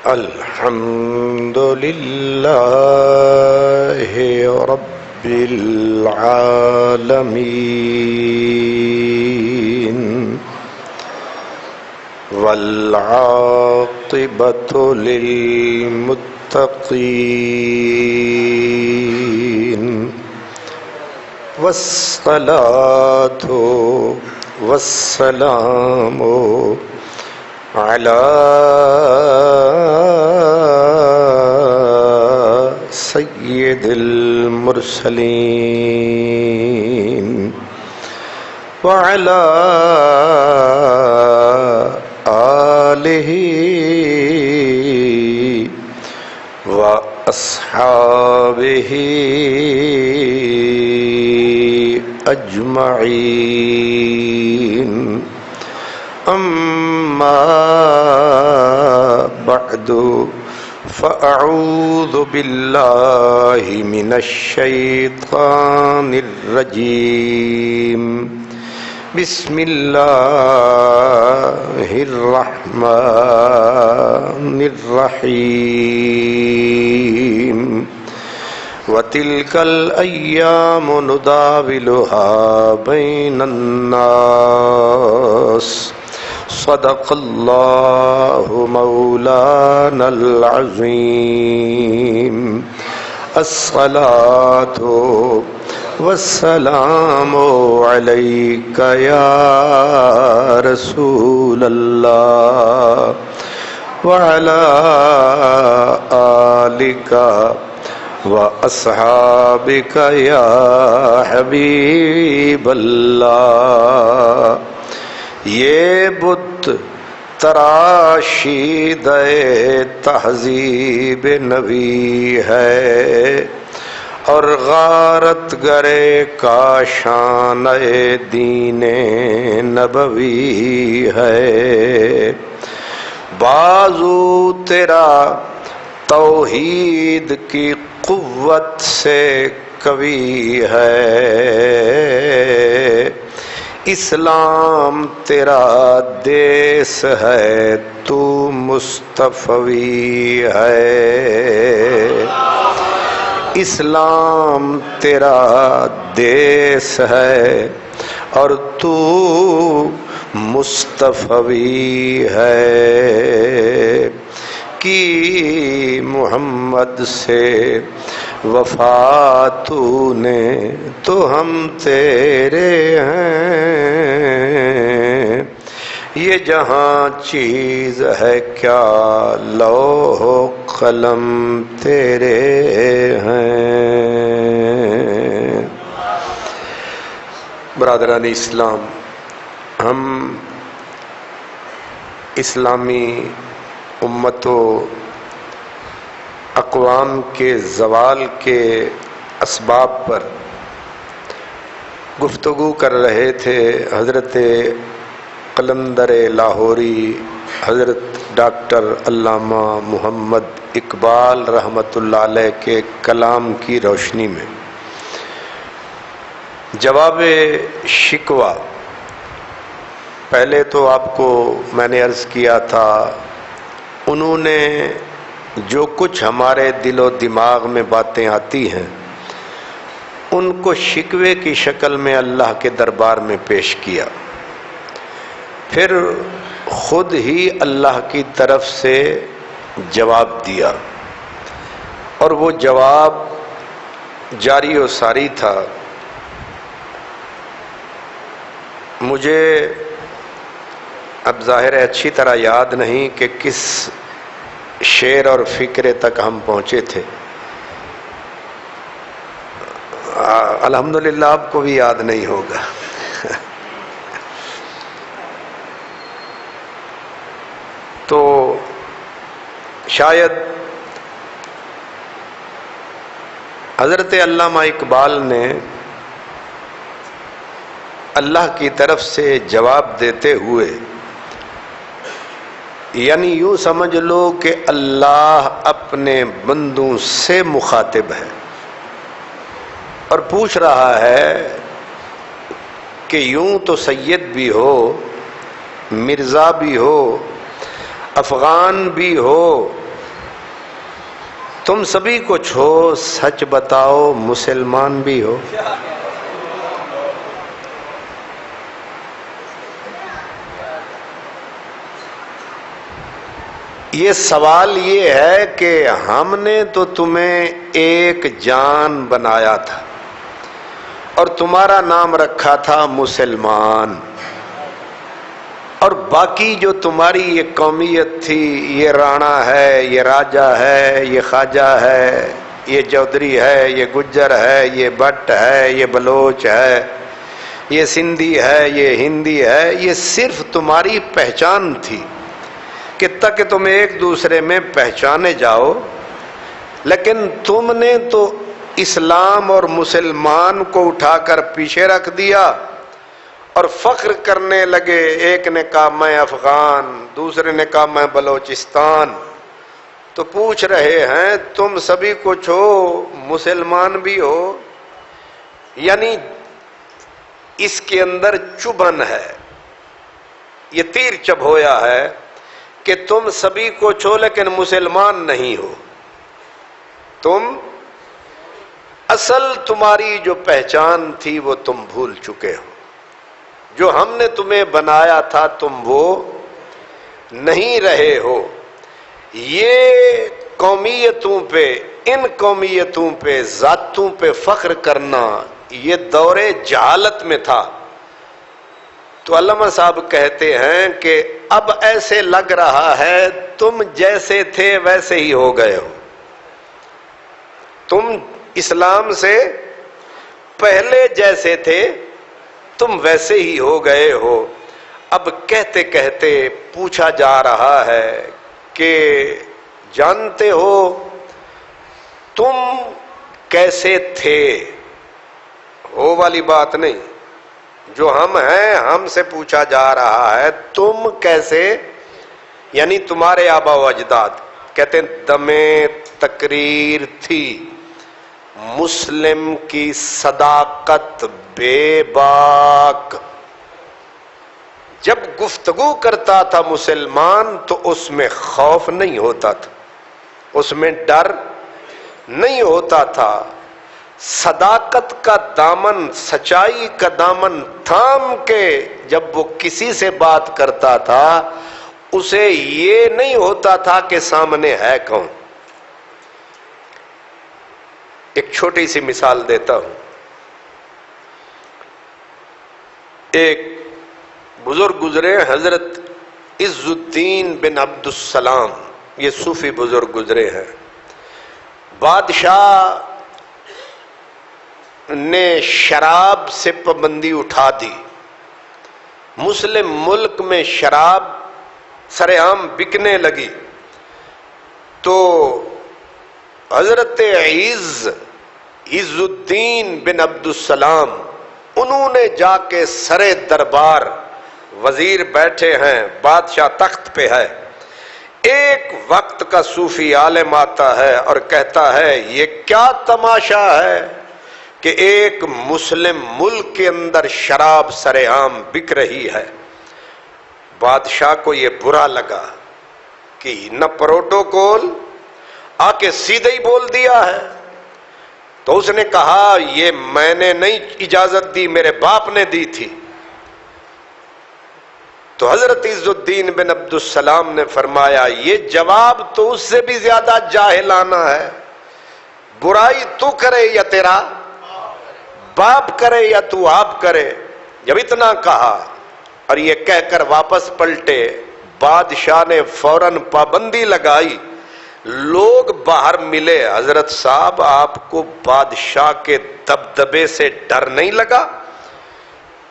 الحمد لله رب العالمين والعاقبة للمتقين والصلاة والسلام على سيد المرسلين وعلى آله وأصحابه أجمعين أما بعد فأعوذ بالله من الشيطان الرجيم بسم الله الرحمن الرحيم وتلك الأيام نداولها بين الناس صدق الله مولانا العظيم الصلاة والسلام عليك يا رسول الله وعلى آلك وأصحابك يا حبيب الله یہ بت تراشید تہذیب نبی ہے اور غارت گرے کاشان دین نبوی ہے بازو تیرا توحید کی قوت سے قوی ہے اسلام تیرا دیس ہے تو مصطفی ہے اسلام تیرا دیس ہے اور تو مصطفی ہے کی محمد سے وفا تو نے تو ہم تیرے ہیں یہ جہاں چیز ہے کیا لوح و قلم تیرے ہیں برادران اسلام ہم اسلامی امت و اقوام کے زوال کے اسباب پر گفتگو کر رہے تھے حضرت قلندر لاہوری حضرت ڈاکٹر علامہ محمد اقبال رحمۃ اللہ علیہ کے کلام کی روشنی میں جواب شکوہ پہلے تو آپ کو میں نے عرض کیا تھا انہوں نے جو کچھ ہمارے دل و دماغ میں باتیں آتی ہیں ان کو شکوے کی شکل میں اللہ کے دربار میں پیش کیا پھر خود ہی اللہ کی طرف سے جواب دیا اور وہ جواب جاری و ساری تھا مجھے اب ظاہر ہے اچھی طرح یاد نہیں کہ کس شعر اور فکرے تک ہم پہنچے تھے الحمدللہ آپ کو بھی یاد نہیں ہوگا تو شاید حضرت علامہ اقبال نے اللہ کی طرف سے جواب دیتے ہوئے یعنی یوں سمجھ لو کہ اللہ اپنے بندوں سے مخاطب ہے اور پوچھ رہا ہے کہ یوں تو سید بھی ہو، مرزا بھی ہو، افغان بھی ہو، تم سبھی کچھ ہو، سچ بتاؤ مسلمان بھی ہو۔ یہ سوال یہ ہے کہ ہم نے تو تمہیں ایک جان بنایا تھا اور تمہارا نام رکھا تھا مسلمان، اور باقی جو تمہاری یہ قومیت تھی، یہ رانا ہے، یہ راجہ ہے، یہ خواجہ ہے، یہ چودھری ہے، یہ گجر ہے، یہ بٹ ہے، یہ بلوچ ہے، یہ سندھی ہے، یہ ہندی ہے، یہ صرف تمہاری پہچان تھی کہ تک تم ایک دوسرے میں پہچانے جاؤ، لیکن تم نے تو اسلام اور مسلمان کو اٹھا کر پیچھے رکھ دیا اور فخر کرنے لگے۔ ایک نے کہا میں افغان، دوسرے نے کہا میں بلوچستان، تو پوچھ رہے ہیں تم سبھی کچھ ہو، مسلمان بھی ہو؟ یعنی اس کے اندر چبھن ہے، یہ تیر چبھ ہویا ہے کہ تم سبھی کچھ ہو لیکن مسلمان نہیں ہو۔ تم اصل تمہاری جو پہچان تھی وہ تم بھول چکے ہو، جو ہم نے تمہیں بنایا تھا تم وہ نہیں رہے ہو۔ یہ قومیتوں پہ، ان قومیتوں پہ، ذاتوں پہ فخر کرنا یہ دور جہالت میں تھا۔ تو علامہ صاحب کہتے ہیں کہ اب ایسے لگ رہا ہے تم جیسے تھے ویسے ہی ہو گئے ہو، تم اسلام سے پہلے جیسے تھے تم ویسے ہی ہو گئے ہو۔ اب کہتے کہتے پوچھا جا رہا ہے کہ جانتے ہو تم کیسے تھے؟ وہ والی بات نہیں، جو ہم ہیں ہم سے پوچھا جا رہا ہے تم کیسے، یعنی تمہارے آبا و اجداد۔ کہتے ہیں دمِ تقریر تھی مسلم کی صداقت بے باک۔ جب گفتگو کرتا تھا مسلمان تو اس میں خوف نہیں ہوتا تھا، اس میں ڈر نہیں ہوتا تھا۔ صداقت کا دامن، سچائی کا دامن تھام کے جب وہ کسی سے بات کرتا تھا اسے یہ نہیں ہوتا تھا کہ سامنے ہے کون۔ ایک چھوٹی سی مثال دیتا ہوں۔ ایک بزرگ گزرے حضرت عز الدین بن عبد السلام، یہ صوفی بزرگ گزرے ہیں۔ بادشاہ نے شراب سے پابندی اٹھا دی، مسلم ملک میں شراب سر عام بکنے لگی، تو حضرت عز الدین بن عبد السلام انہوں نے جا کے سر دربار، وزیر بیٹھے ہیں، بادشاہ تخت پہ ہے، ایک وقت کا صوفی عالم آتا ہے اور کہتا ہے یہ کیا تماشا ہے کہ ایک مسلم ملک کے اندر شراب سر عام بک رہی ہے۔ بادشاہ کو یہ برا لگا کہ نہ پروٹوکول، آ کے سیدھے ہی بول دیا ہے۔ تو اس نے کہا یہ میں نے نہیں اجازت دی، میرے باپ نے دی تھی۔ تو حضرت عز الدین بن عبد السلام نے فرمایا یہ جواب تو اس سے بھی زیادہ جاہلانہ ہے، برائی تو کرے یا تیرا باپ کرے یا تو آپ کرے۔ جب اتنا کہا اور یہ کہہ کر واپس پلٹے، بادشاہ نے فوراً پابندی لگائی۔ لوگ باہر ملے، حضرت صاحب آپ کو بادشاہ کے دبدبے سے ڈر نہیں لگا؟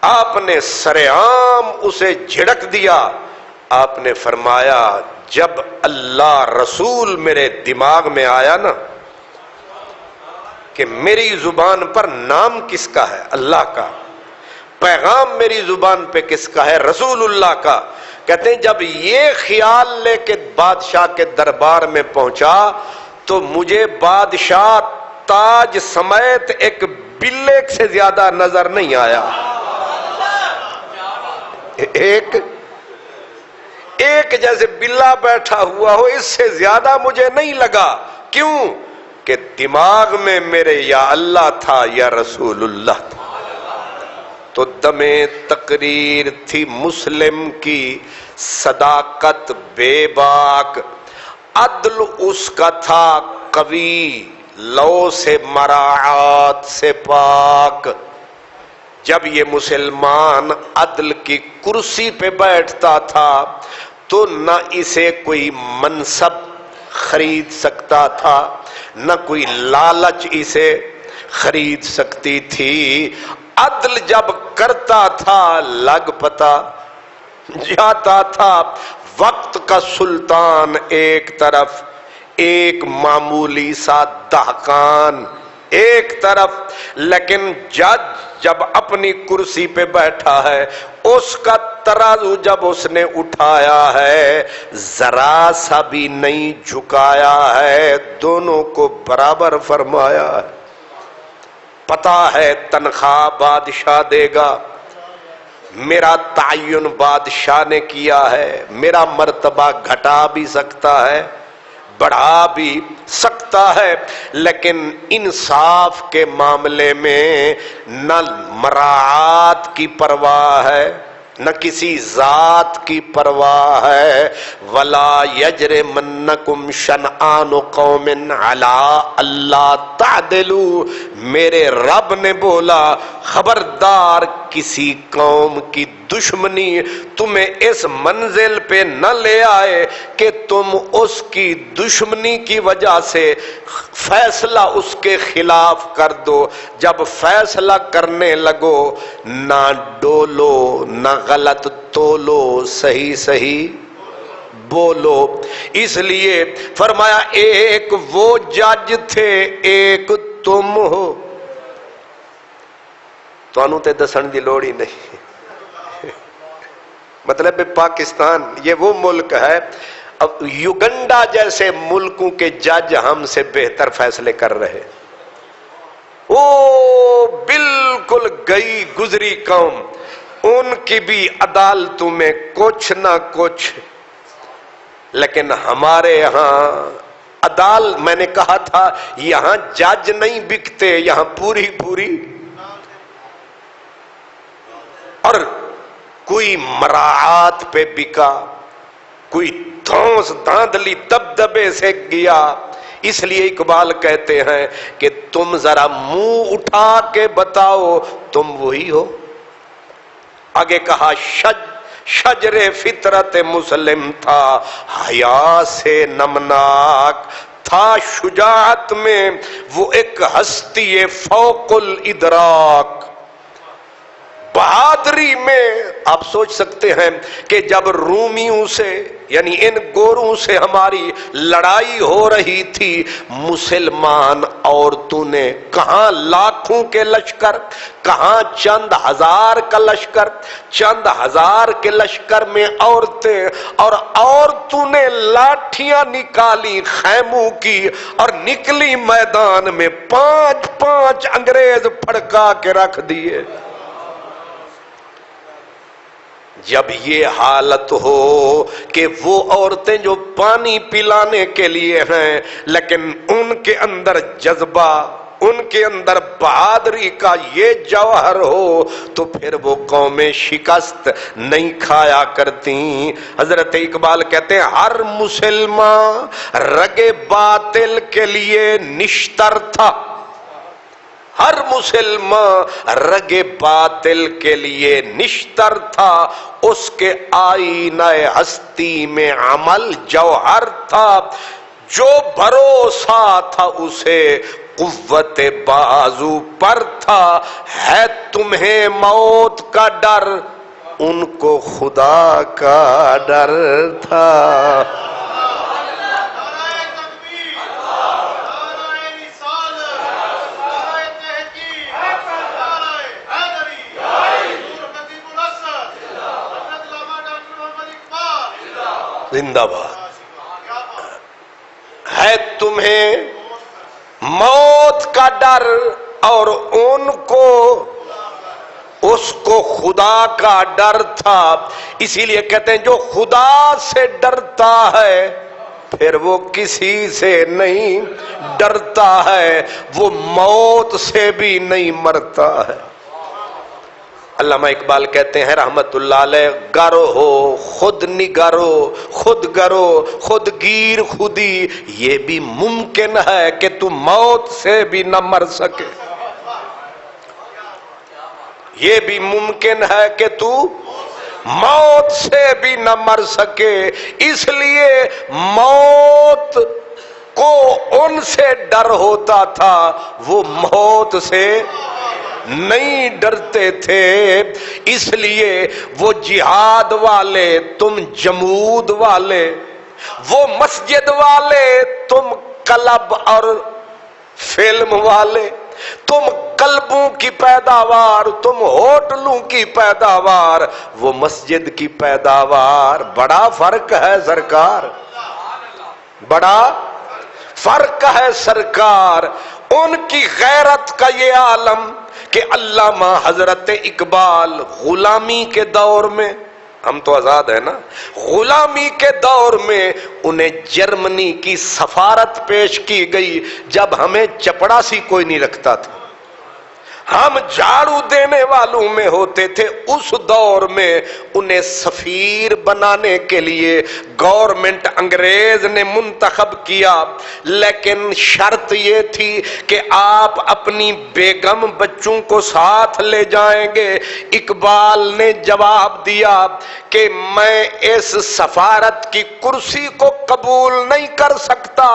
آپ نے سر عام اسے جھڑک دیا۔ آپ نے فرمایا جب اللہ رسول میرے دماغ میں آیا نا کہ میری زبان پر نام کس کا ہے؟ اللہ کا۔ پیغام میری زبان پہ کس کا ہے؟ رسول اللہ کا۔ کہتے ہیں جب یہ خیال لے کے بادشاہ کے دربار میں پہنچا تو مجھے بادشاہ تاج سمیت ایک بلے سے زیادہ نظر نہیں آیا۔ ایک جیسے بلا بیٹھا ہوا ہو، اس سے زیادہ مجھے نہیں لگا. کیوں؟ کہ دماغ میں میرے یا اللہ تھا یا رسول اللہ تھا. تو دم تقریر تھی مسلم کی صداقت بے باک، عدل اس کا تھا قوی، لو سے مراعات سے پاک. جب یہ مسلمان عدل کی کرسی پہ بیٹھتا تھا تو نہ اسے کوئی منصب خرید سکتا تھا، نہ کوئی لالچ اسے خرید سکتی تھی. عدل جب کرتا تھا لگ پتا جاتا تھا. وقت کا سلطان ایک طرف، ایک معمولی سا دہقان ایک طرف، لیکن جج جب اپنی کرسی پہ بیٹھا ہے، اس کا ترازو جب اس نے اٹھایا ہے ذرا سا بھی نہیں جھکایا ہے، دونوں کو برابر فرمایا ہے. پتا ہے تنخواہ بادشاہ دے گا، میرا تعین بادشاہ نے کیا ہے، میرا مرتبہ گھٹا بھی سکتا ہے بڑھا بھی سکتا ہے، لیکن انصاف کے معاملے میں نہ مراعات کی پرواہ ہے نہ کسی ذات کی پرواہ ہے. وَلَا يَجْرِمَنَّكُمْ شَنْآنُ قَوْمٍ عَلَىٰ أَلَّا تَعْدِلُوا. میرے رب نے بولا خبردار کسی قوم کی دشمنی تمہیں اس منزل پہ نہ لے آئے کہ تم اس کی دشمنی کی وجہ سے فیصلہ اس کے خلاف کر دو. جب فیصلہ کرنے لگو نہ ڈولو نہ غلط تولو، صحیح صحیح بولو. اس لیے فرمایا ایک وہ جج تھے ایک تم ہو. تو انہوں تے دسن دی لوڑ ہی نہیں. مطلب پاکستان یہ وہ ملک ہے، اب یوگنڈا جیسے ملکوں کے جج ہم سے بہتر فیصلے کر رہے. او بالکل گئی گزری قوم، ان کی بھی عدالتوں میں کچھ نہ کچھ، لیکن ہمارے یہاں میں نے کہا تھا یہاں جج نہیں بکتے، یہاں پوری اور کوئی مراعات پہ بکا، کوئی دھونس دھاندلی دبدبے سے گیا. اس لیے اقبال کہتے ہیں کہ تم ذرا منہ اٹھا کے بتاؤ تم وہی ہو. آگے کہا شجر فطرت مسلم تھا، حیا سے نمناک تھا شجاعت میں وہ ایک ہستی فوق الادراک. بہادری میں آپ سوچ سکتے ہیں کہ جب رومیوں سے یعنی ان گوروں سے ہماری لڑائی ہو رہی تھی، مسلمان عورتوں نے کہاں لاکھوں کے لشکر، کہاں چند ہزار کا لشکر، چند ہزار کے لشکر میں عورتیں، اور عورتوں نے لاٹھیاں نکالی خیموں کی اور نکلی میدان میں، 5 انگریز پھڑکا کے رکھ دیے. جب یہ حالت ہو کہ وہ عورتیں جو پانی پلانے کے لیے ہیں لیکن ان کے اندر جذبہ، ان کے اندر بہادری کا یہ جوہر ہو، تو پھر وہ قومیں شکست نہیں کھایا کرتی. حضرت اقبال کہتے ہیں ہر مسلمان رگ باطل کے لیے نشتر تھا، ہر مسلمان رگ باطل کے لیے نشتر تھا، اس کے آئینہ ہستی میں عمل جوہر تھا. جو بھروسہ تھا اسے قوت بازو پر تھا. ہے تمہیں موت کا ڈر، ان کو خدا کا ڈر تھا. زندہ باد. ہے تمہیں موت کا ڈر اور ان کو اس کو خدا کا ڈر تھا، اسی لیے کہتے ہیں جو خدا سے ڈرتا ہے پھر وہ کسی سے نہیں ڈرتا ہے، وہ موت سے بھی نہیں مرتا ہے۔ علامہ اقبال کہتے ہیں رحمت اللہ علیہ، گر ہو خود نگرو خود گرو خود گیر خودی، یہ بھی ممکن ہے کہ تو موت سے بھی نہ مر سکے، یہ بھی ممکن ہے کہ تو موت سے بھی نہ مر سکے، اس لیے موت کو ان سے ڈر ہوتا تھا، وہ موت سے نہیں ڈرتے تھے، اس لیے وہ جہاد والے تم جمود والے، وہ مسجد والے تم کلب اور فلم والے، تم قلبوں کی پیداوار تم ہوٹلوں کی پیداوار، وہ مسجد کی پیداوار، بڑا فرق ہے سرکار، بڑا فرق ہے سرکار۔ ان کی غیرت کا یہ عالم کہ علامہ حضرت اقبال غلامی کے دور میں، ہم تو آزاد ہیں نا، غلامی کے دور میں انہیں جرمنی کی سفارت پیش کی گئی، جب ہمیں چپڑاسی کوئی نہیں رکھتا تھا، ہم جھاڑو دینے والوں میں ہوتے تھے، اس دور میں انہیں سفیر بنانے کے لیے گورنمنٹ انگریز نے منتخب کیا، لیکن شرط یہ تھی کہ آپ اپنی بیگم بچوں کو ساتھ لے جائیں گے۔ اقبال نے جواب دیا کہ میں اس سفارت کی کرسی کو قبول نہیں کر سکتا۔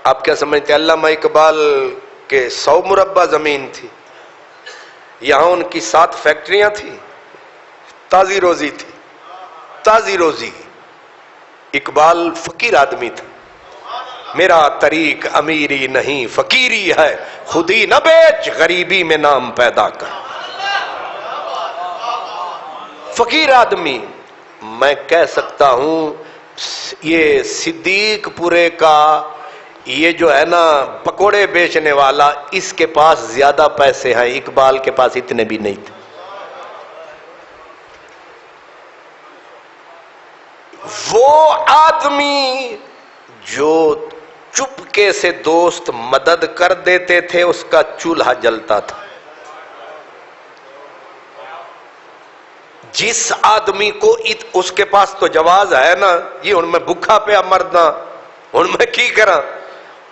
آپ کیا سمجھتے ہیں؟ علامہ اقبال کے 100 مربع زمین تھی، یہاں ان کی 7 فیکٹریاں تھیں، تازی روزی تھی، تازی روزی۔ اقبال فقیر آدمی تھا، میرا طریق امیری نہیں فقیری ہے، خودی نہ بیچ غریبی میں نام پیدا کر۔ فقیر آدمی، میں کہہ سکتا ہوں یہ صدیق پورے کا یہ جو ہے نا پکوڑے بیچنے والا، اس کے پاس زیادہ پیسے ہیں، اقبال کے پاس اتنے بھی نہیں تھے۔ وہ آدمی جو چپکے سے دوست مدد کر دیتے تھے، اس کا چولہا جلتا تھا۔ جس آدمی کو اس کے پاس تو جواز ہے نا، یہ ان میں بھوکا پہ مرنا، ان میں کی کرا،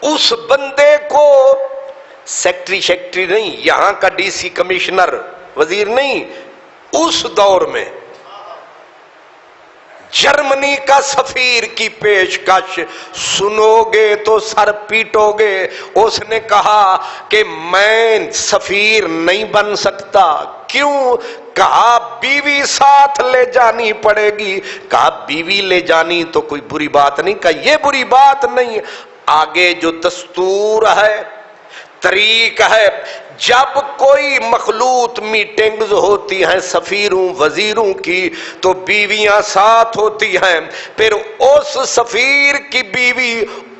اس بندے کو سیکٹری نہیں، یہاں کا ڈی سی کمشنر وزیر نہیں، اس دور میں جرمنی کا سفیر کی پیشکش سنو گے تو سر پیٹو گے۔ اس نے کہا کہ میں سفیر نہیں بن سکتا۔ کیوں؟ کہا بیوی ساتھ لے جانی پڑے گی۔ کہا بیوی لے جانی تو کوئی بری بات نہیں، کہا یہ بری بات نہیں، آگے جو دستور ہے، طریق ہے، جب کوئی مخلوط میٹنگز ہوتی ہیں سفیروں وزیروں کی تو بیویاں ساتھ ہوتی ہیں، پھر اس سفیر کی بیوی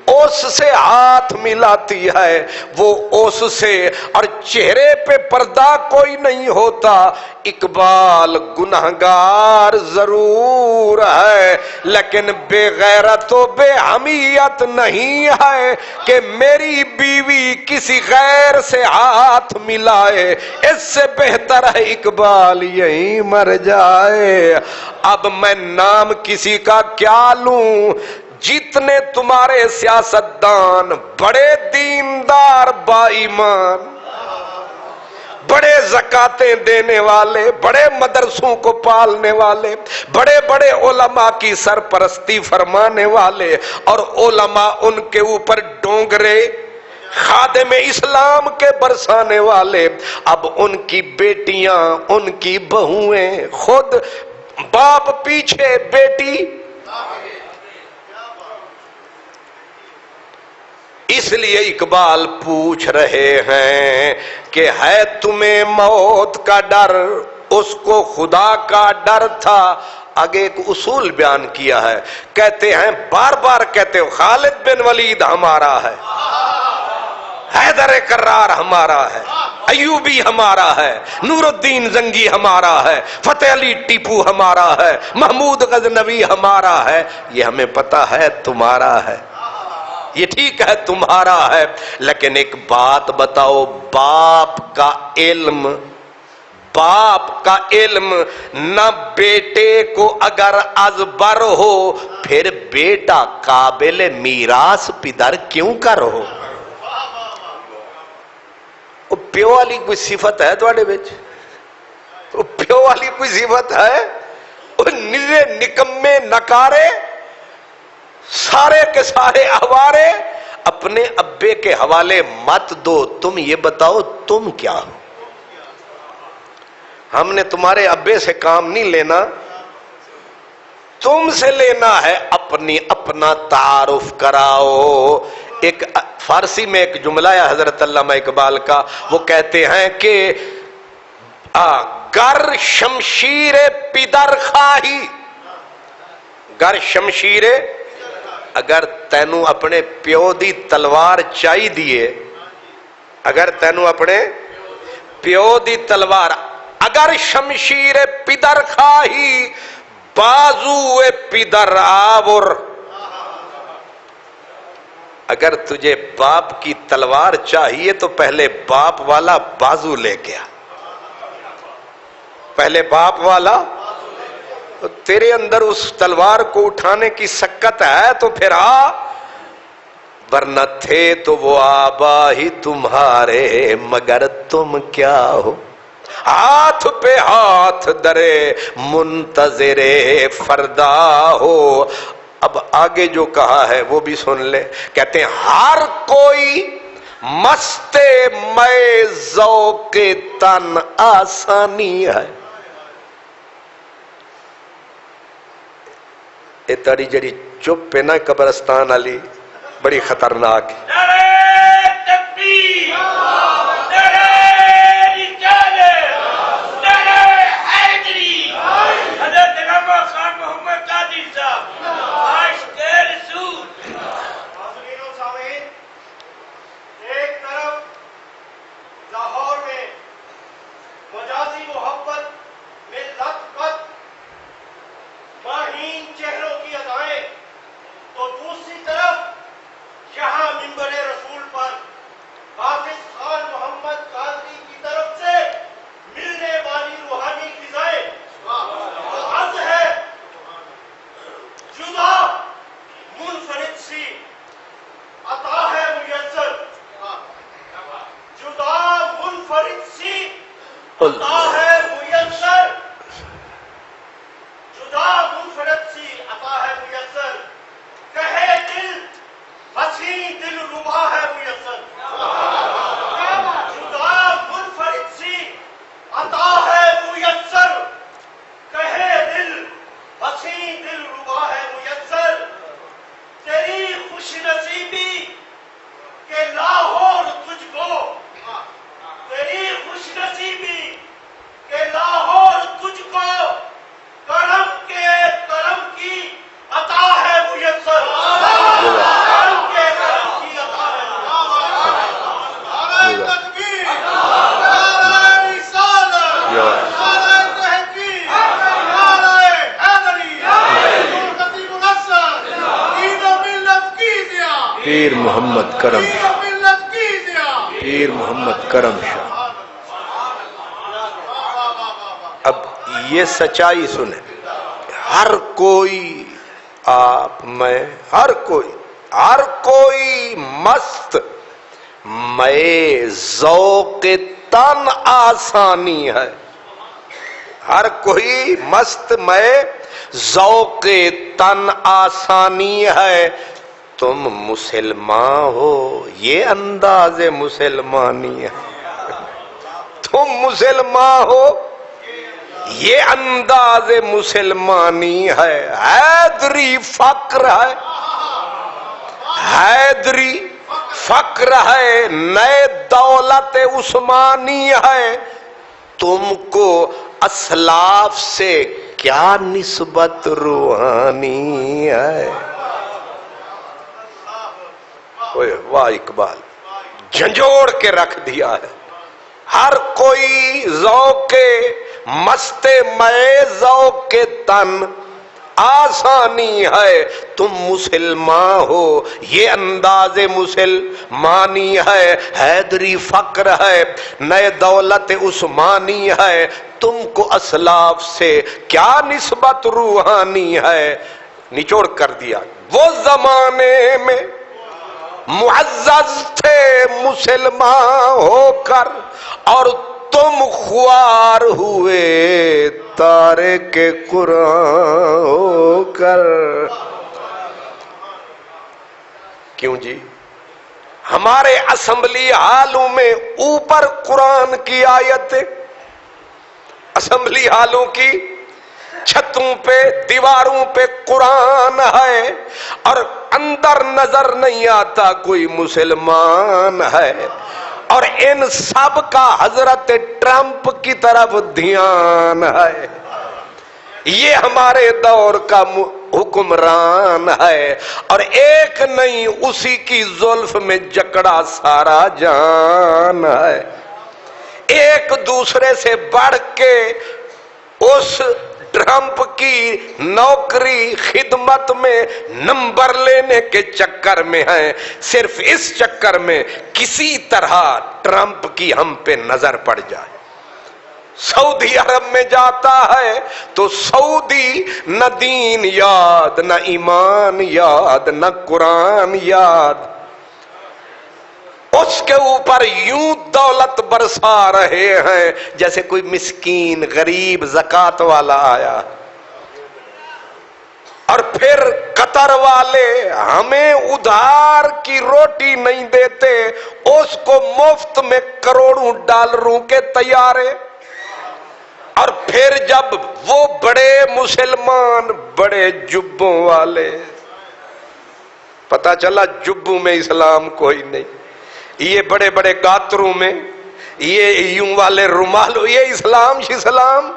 اس سے ہاتھ ملاتی ہے، وہ اس سے، اور چہرے پہ پردہ کوئی نہیں ہوتا۔ اقبال گنہگار ضرور ہے لیکن بے غیرت و بے حمیت نہیں ہے کہ میری بیوی کسی غیر سے ہاتھ ملائے، اس سے بہتر ہے اقبال یہی مر جائے۔ اب میں نام کسی کا کیا لوں؟ جتنے تمہارے سیاستدان بڑے دیندار با ایمان، بڑے زکاتیں دینے والے، بڑے مدرسوں کو پالنے والے، بڑے بڑے علماء کی سرپرستی فرمانے والے، اور علماء ان کے اوپر ڈونگرے خادم اسلام کے برسانے والے، اب ان کی بیٹیاں، ان کی بہویں، خود باپ پیچھے بیٹی، اس لیے اقبال پوچھ رہے ہیں کہ ہے تمہیں موت کا ڈر، اس کو خدا کا ڈر تھا۔ آگے ایک اصول بیان کیا ہے، کہتے ہیں بار بار کہتے ہو خالد بن ولید ہمارا حیدر کرار ہمارا ہے، ایوبی ہمارا ہے، نور الدین زنگی ہمارا ہے، فتح علی ٹیپو ہمارا ہے، محمود غزنوی ہمارا ہے. یہ ہمیں پتا ہے تمہارا ہے، یہ ٹھیک ہے تمہارا ہے، لیکن ایک بات بتاؤ، باپ کا علم نہ بیٹے کو اگر ازبر ہو، پھر بیٹا قابل میراث پدر کیوں کرو؟ پیو والی کوئی صفت ہے تواڈے وچ؟ پیو والی کوئی صفت ہے؟ نرے نکمے نکارے سارے کے سارے آوارے اپنے ابے کے حوالے مت دو. تم یہ بتاؤ تم کیا ہو؟ ہم نے تمہارے ابے سے کام نہیں لینا، تم سے لینا ہے. اپنا تعارف کراؤ. ایک فارسی میں ایک جملہ ہے حضرت علامہ اقبال کا، وہ کہتے ہیں کہ گر شمشیر پدر خواہی، گر شمشیر، اگر تینوں اپنے پیو دی تلوار چاہی دیے، اگر تینوں اپنے پیو دی تلوار، اگر شمشیر پدر خواہی بازو پدر آور، اگر تجھے باپ کی تلوار چاہیے تو پہلے باپ والا بازو لے کے آ، پہلے باپ والا. تیرے اندر اس تلوار کو اٹھانے کی سکت ہے تو پھر آ، ورنہ تھے تو وہ آبا ہی تمہارے، مگر تم کیا ہو؟ ہاتھ پہ ہاتھ درے منتظر فردا ہو. اب آگے جو کہا ہے وہ بھی سن لے. کہتے ہیں ہر کوئی مست میں ذوق تن آسانی ہے. یہ تڑی جڑی چپ ہے نا قبرستان والی، بڑی خطرناک ہے. پیر محمد کرم شاہ، پیر محمد کرم شاہ. اب یہ سچائی سنیں، ہر کوئی، آپ میں، ہر کوئی مست میں ذوق تن آسانی ہے. ہر کوئی مست میں ذوق تن آسانی ہے. تم مسلمان ہو یہ انداز مسلمانی ہے، تم مسلمان ہو یہ انداز مسلمانی ہے. حیدری فقر ہے، حیدری فقر ہے، نئے دولت عثمانی ہے. تم کو اسلاف سے کیا نسبت روحانی ہے؟ واہ اقبال، جھنجھوڑ کے رکھ دیا ہے. ہر کوئی ذوق مست مئے ذوق کے تن آسانی ہے. تم مسلمان ہو یہ انداز مسلمانی ہے. حیدری فقر ہے نئے دولت عثمانی ہے. تم کو اسلاف سے کیا نسبت روحانی ہے. نچوڑ کر دیا. وہ زمانے میں معزز تھے مسلمان ہو کر اور تم خوار ہوئے تارک قرآن ہو کر. کیوں جی؟ ہمارے اسمبلی ہالوں میں اوپر قرآن کی آیت، اسمبلی ہالوں کی چھتوں پہ دیواروں پہ قرآن ہے اور اندر نظر نہیں آتا کوئی مسلمان ہے. اور ان سب کا حضرت ٹرمپ کی طرف دھیان ہے. یہ ہمارے دور کا حکمران ہے اور ایک نہیں اسی کی زلف میں جکڑا سارا جان ہے. ایک دوسرے سے بڑھ کے اس ٹرمپ کی نوکری خدمت میں نمبر لینے کے چکر میں ہیں. صرف اس چکر میں کسی طرح ٹرمپ کی ہم پہ نظر پڑ جائے. سعودی عرب میں جاتا ہے تو سعودی نہ دین یاد، نہ ایمان یاد، نہ قرآن یاد. اس کے اوپر یوں دولت برسا رہے ہیں جیسے کوئی مسکین غریب زکوٰۃ والا آیا. اور پھر قطر والے ہمیں ادھار کی روٹی نہیں دیتے، اس کو مفت میں کروڑوں ڈالروں کے طیارے. اور پھر جب وہ بڑے مسلمان بڑے جبوں والے، پتہ چلا جبوں میں اسلام کوئی نہیں، یہ بڑے بڑے گاتروں میں یہ یوں والے رومالوں، یہ اسلام اسلام.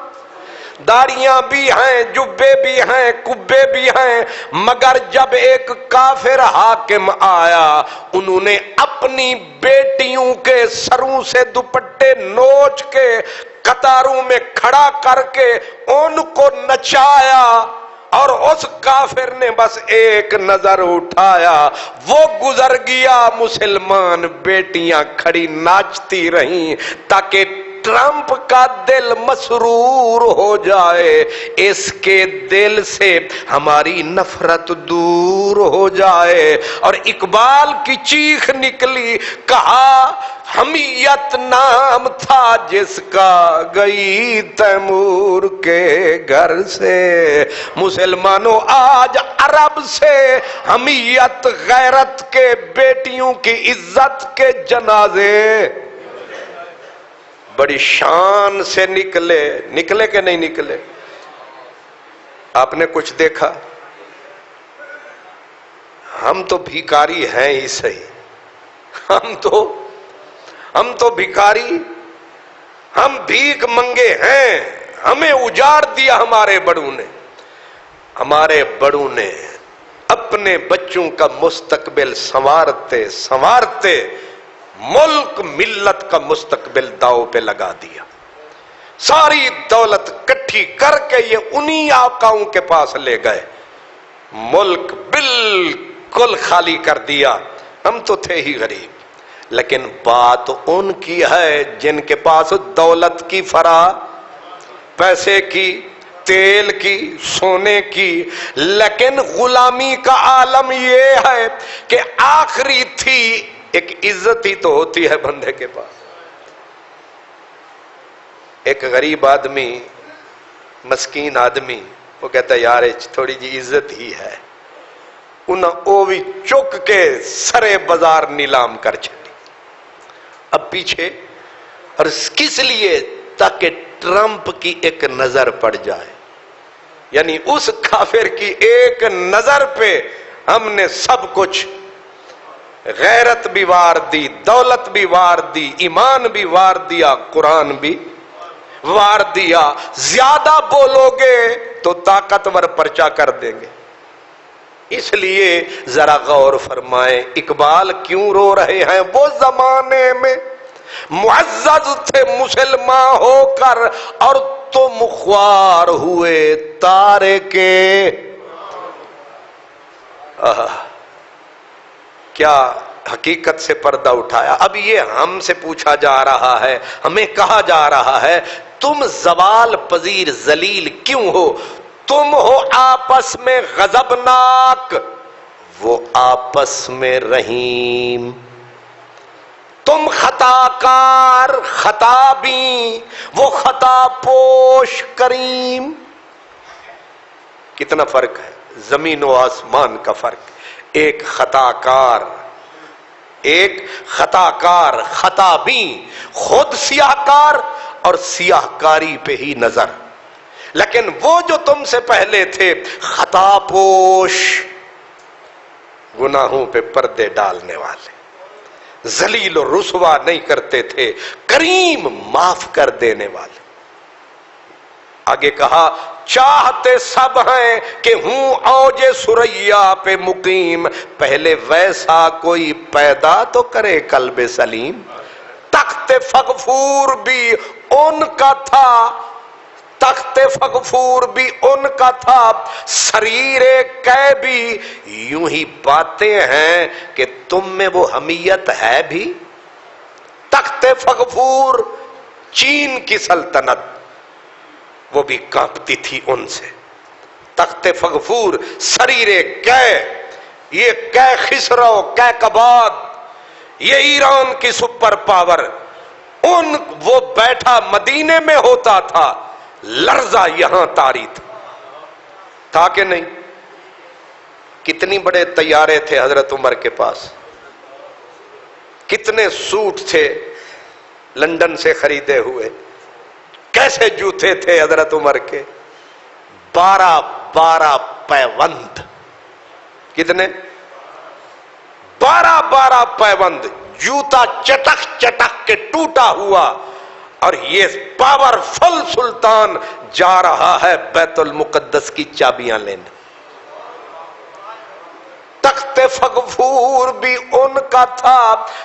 داڑیاں بھی ہیں، جبے بھی ہیں، کبے بھی ہیں. مگر جب ایک کافر حاکم آیا، انہوں نے اپنی بیٹیوں کے سروں سے دوپٹے نوچ کے قطاروں میں کھڑا کر کے ان کو نچایا اور اس کافر نے بس ایک نظر اٹھایا، وہ گزر گیا. مسلمان بیٹیاں کھڑی ناچتی رہیں تاکہ ٹرمپ کا دل مسرور ہو جائے، اس کے دل سے ہماری نفرت دور ہو جائے. اور اقبال کی چیخ نکلی، کہا حمیت نام تھا جس کا گئی تیمور کے گھر سے. مسلمانوں آج عرب سے حمیت غیرت کے بیٹیوں کی عزت کے جنازے بڑی شان سے نکلے کہ نہیں نکلے؟ آپ نے کچھ دیکھا؟ ہم تو بھیکاری ہیں ہی صحیح، ہم تو بھیکاری، ہم بھیک منگے ہیں. ہمیں اجاڑ دیا ہمارے بڑوں نے اپنے بچوں کا مستقبل سنوارتے سنوارتے ملک ملت کا مستقبل داؤ پہ لگا دیا. ساری دولت کٹھی کر کے یہ انہی آقاؤں کے پاس لے گئے، ملک بالکل خالی کر دیا. ہم تو تھے ہی غریب، لیکن بات ان کی ہے جن کے پاس دولت کی فرا، پیسے کی، تیل کی، سونے کی. لیکن غلامی کا عالم یہ ہے کہ آخری تھی ایک عزت ہی تو ہوتی ہے بندے کے پاس. ایک غریب آدمی، مسکین آدمی، وہ کہتا ہے یار تھوڑی جی عزت ہی ہے. انہوں بھی چک کے سرے بازار نیلام کر چھڑی. اب پیچھے، اور کس لیے؟ تاکہ ٹرمپ کی ایک نظر پڑ جائے. یعنی اس کافر کی ایک نظر پہ ہم نے سب کچھ، غیرت بھی وار دی، دولت بھی وار دی، ایمان بھی وار دیا، قرآن بھی وار دیا. زیادہ بولو گے تو طاقتور پرچہ کر دیں گے. اس لیے ذرا غور فرمائیں، اقبال کیوں رو رہے ہیں؟ وہ زمانے میں معزز تھے مسلمان ہو کر اور تم خوار ہوئے تارے کے۔ کیا حقیقت سے پردہ اٹھایا۔ اب یہ ہم سے پوچھا جا رہا ہے، ہمیں کہا جا رہا ہے تم زوال پذیر ذلیل کیوں ہو؟ تم ہو آپس میں غضبناک، وہ آپس میں رحیم، تم خطا کار خطا بین، وہ خطا پوش کریم۔ کتنا فرق ہے، زمین و آسمان کا فرق۔ ایک خطا کار، ایک خطا کار خطا بین، خود سیاہ کار اور سیاہ کاری پہ ہی نظر، لیکن وہ جو تم سے پہلے تھے خطا پوش، گناہوں پہ پردے ڈالنے والے، ذلیل و رسوا نہیں کرتے تھے، کریم معاف کر دینے والے۔ آگے کہا چاہتے سب ہیں کہ ہوں اوج ثریا پہ مقیم، پہلے ویسا کوئی پیدا تو کرے قلب سلیم۔ تخت فغفور بھی ان کا تھا، تخت فغفور بھی ان کا تھا، سریر قے بھی یوں ہی باتیں ہیں کہ تم میں وہ حمیت ہے بھی۔ تخت فغفور چین کی سلطنت، وہ بھی کانپتی تھی ان سے۔ تخت فغفور، سریر قے، یہ قے خسرو، قے قباد، یہ ایران کی سپر پاور، وہ بیٹھا مدینے میں ہوتا تھا، لرزہ یہاں طاری تھا کہ نہیں؟ کتنی بڑے طیارے تھے حضرت عمر کے پاس، کتنے سوٹ تھے لندن سے خریدے ہوئے، کیسے جوتے تھے حضرت عمر کے، 12 پیوند، کتنے؟ 12 پیوند، جوتا چٹک چٹک کے ٹوٹا ہوا، اور یہ پاورفل سلطان جا رہا ہے بیت المقدس کی چابیاں لینے۔ تخت فغفور بھی ان کا تھا،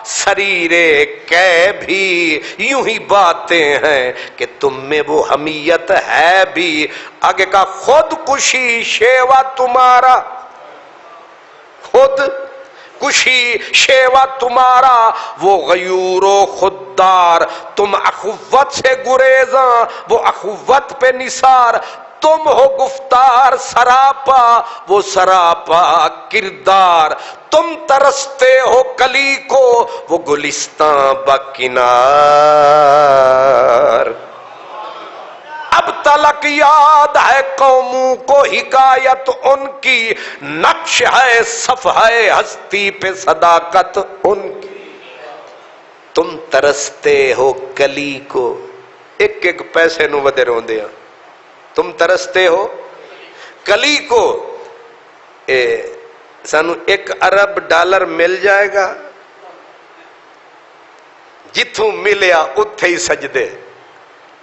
سریر قے بھی یوں ہی باتیں ہیں کہ تم میں وہ حمیت ہے بھی۔ آگے کا خود کشی شیوا تمہارا، خود کشی شیوا تمہارا، وہ غیور و خوددار، تم اخوت سے گریزاں، وہ اخوت پہ نثار، تم ہو گفتار سراپا، وہ سراپا کردار، تم ترستے ہو کلی کو، وہ گلستاں بکنار۔ اب تلک یاد ہے قوموں کو حکایت ان کی، نقش ہے صفحہ ہستی پہ صداقت ان کی۔ تم ترستے ہو کلی کو، ایک ایک پیسے نو ودے روندے ہیں، تم ترستے ہو کلی کو۔ سانو 1 ارب ڈالر مل جائے گا، جتھوں ملیا اتھے ہی سجدے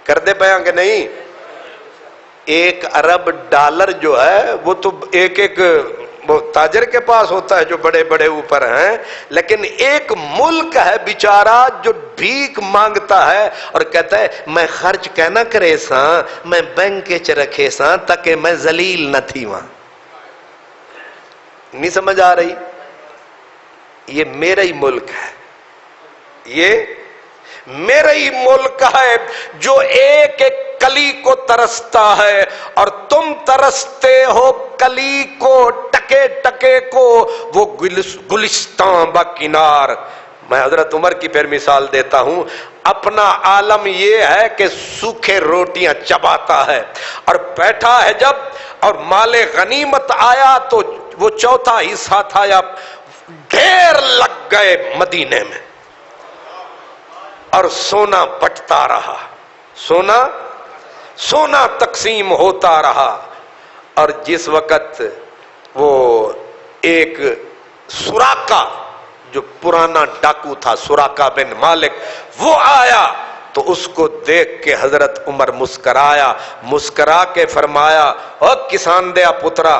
کر دے پیاں کہ نہیں؟ 1 ارب ڈالر جو ہے وہ تو ایک تاجر کے پاس ہوتا ہے جو بڑے بڑے اوپر ہیں، لیکن ایک ملک ہے بیچارہ جو بھیک مانگتا ہے اور کہتا ہے میں خرچ کہنا کرے ساں، میں بینک چ رکھے ساں تاکہ میں ذلیل نہ تھی وہاں۔ نہیں سمجھ آ رہی؟ یہ میرا ہی ملک ہے، یہ میرا ہی ملک ہے جو ایک ایک کلی کو ترستا ہے، اور تم ترستے ہو کلی کو، ٹکے ٹکے کو، وہ گلستاں با کنار۔ میں حضرت عمر کی پھر مثال دیتا ہوں۔ اپنا عالم یہ ہے کہ سوکھے روٹیاں چباتا ہے، اور بیٹھا ہے جب، اور مال غنیمت آیا تو وہ چوتھا حصہ تھا یا ڈھیر لگ گئے مدینے میں، اور سونا بٹتا رہا، سونا تقسیم ہوتا رہا۔ اور جس وقت وہ ایک سراقہ جو پرانا ڈاکو تھا، سراقہ بن مالک، وہ آیا تو اس کو دیکھ کے حضرت عمر مسکرایا، مسکرا کے فرمایا او کسان دیا پترا،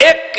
1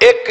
1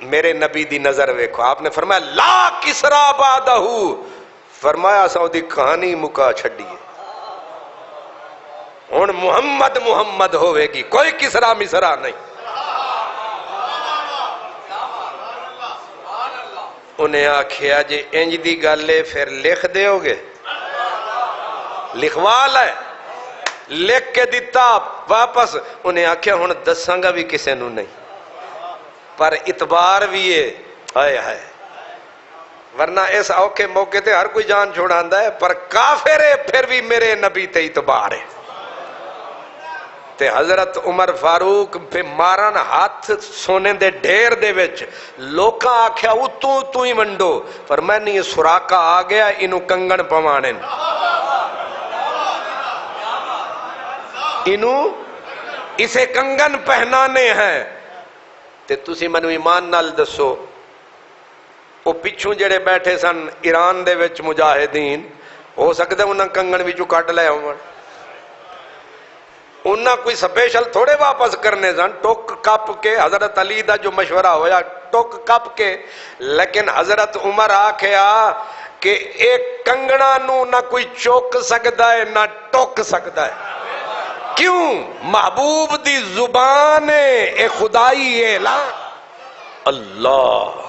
میرے نبی دی نظر ویکھو، آپ نے فرمایا لا کسرا بعدہ، فرمایا سعودی کہانی مکا چھڈیے، ہن محمد محمد ہوئے گی، کوئی کسرا مصرا نہیں۔ انہیں آکھیا جے انج دی گل ہے پھر لکھ دیو گے؟ لکھوا لائے، لکھ کے دیتا واپس۔ انہیں آکھیا ہن دساں گا بھی کسے نو نہیں، پر اعتبار بھی ہے، ہائے ہائے، ورنہ اس اوکھے موقع تے ہر کوئی جان چھوڑاندا ہے، پر کافر ہے پھر بھی میرے نبی تے اعتبار ہے۔ تے حضرت عمر فاروق پہ مارن ہاتھ سونے دے ڈھیر دے وچ، لوکاں آکھیا تو ہی منڈو، پر میں نہیں، سراقہ آ گیا، انہوں کنگن پوانے، انہوں اسے کنگن پہنانے ہیں۔ تے تسی منو ایمان نال دسو، وہ پچھوں جڑے بیٹھے سن ایران دے وچ مجاہدین، ہو سکتا ہے انہاں کنگن وچوں کٹ لے ہون، انہاں کوئی سپیشل تھوڑے واپس کرنے سن، ٹوک کپ کے، حضرت علی دا جو مشورہ ہویا ٹوک کپ کے، لیکن حضرت عمر آکھیا کہ ایک کنگنا نو نہ کوئی چوک سکتا ہے نہ ٹوک سکتا ہے، کیوں؟ محبوب دی زبان اے خدائی اعلان۔ اللہ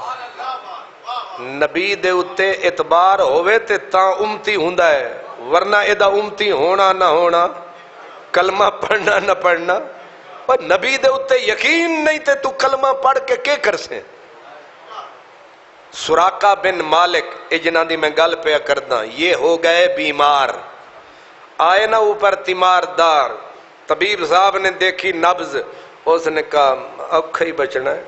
نبی دے اتے اعتبار ہوئے تے تاں امتی ہوندا ہے، ورنہ ایدہ امتی ہونا نہ ہونا، کلمہ پڑھنا نہ پڑھنا، اور نبی دے اتے یقین نہیں تے تو کلمہ پڑھ کے کیا کر سے؟ سراقہ بن مالک اجنا دی میں گل پہ کردہ، یہ ہو گئے بیمار، آئے نا اوپر تیمار دار، طبیب صاحب نے دیکھی نبض، اس نے کہا اوکھا ہی بچنا ہے،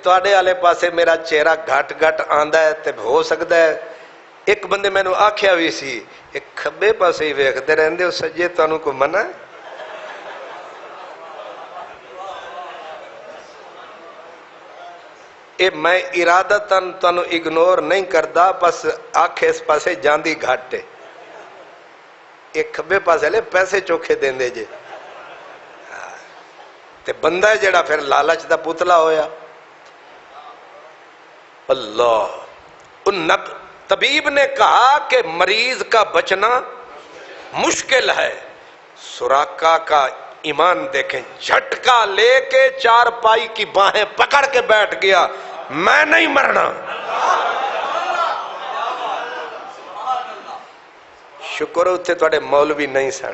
توڑے آلے پاسے میرا چہرہ گھٹ گھٹ آندہ ہے، تے ہو سکتا ہے ایک بندے میں نے آکھیا بھی سی، ایک کھبے پاسے ہی ویکھتے رہندے ہو، سجے تانوں کو منع ہے؟ اے میں ارادتاً تانوں اگنور نہیں کردا، بس آنکھ اس پاسے جاندی گھاٹے، ایک کھبے پاسے لے پیسے چوکھے دین دے جے، تے بندہ جڑا پھر لالچ دا پتلا ہویا۔ اللہ طبیب نے کہا کہ مریض کا بچنا مشکل ہے، سراقہ کا ایمان دیکھیں، جھٹکا لے کے چار پائی کی باہیں پکڑ کے بیٹھ گیا، میں نہیں مرنا۔ شکر ہوتے توڑے مولوی نہیں سن،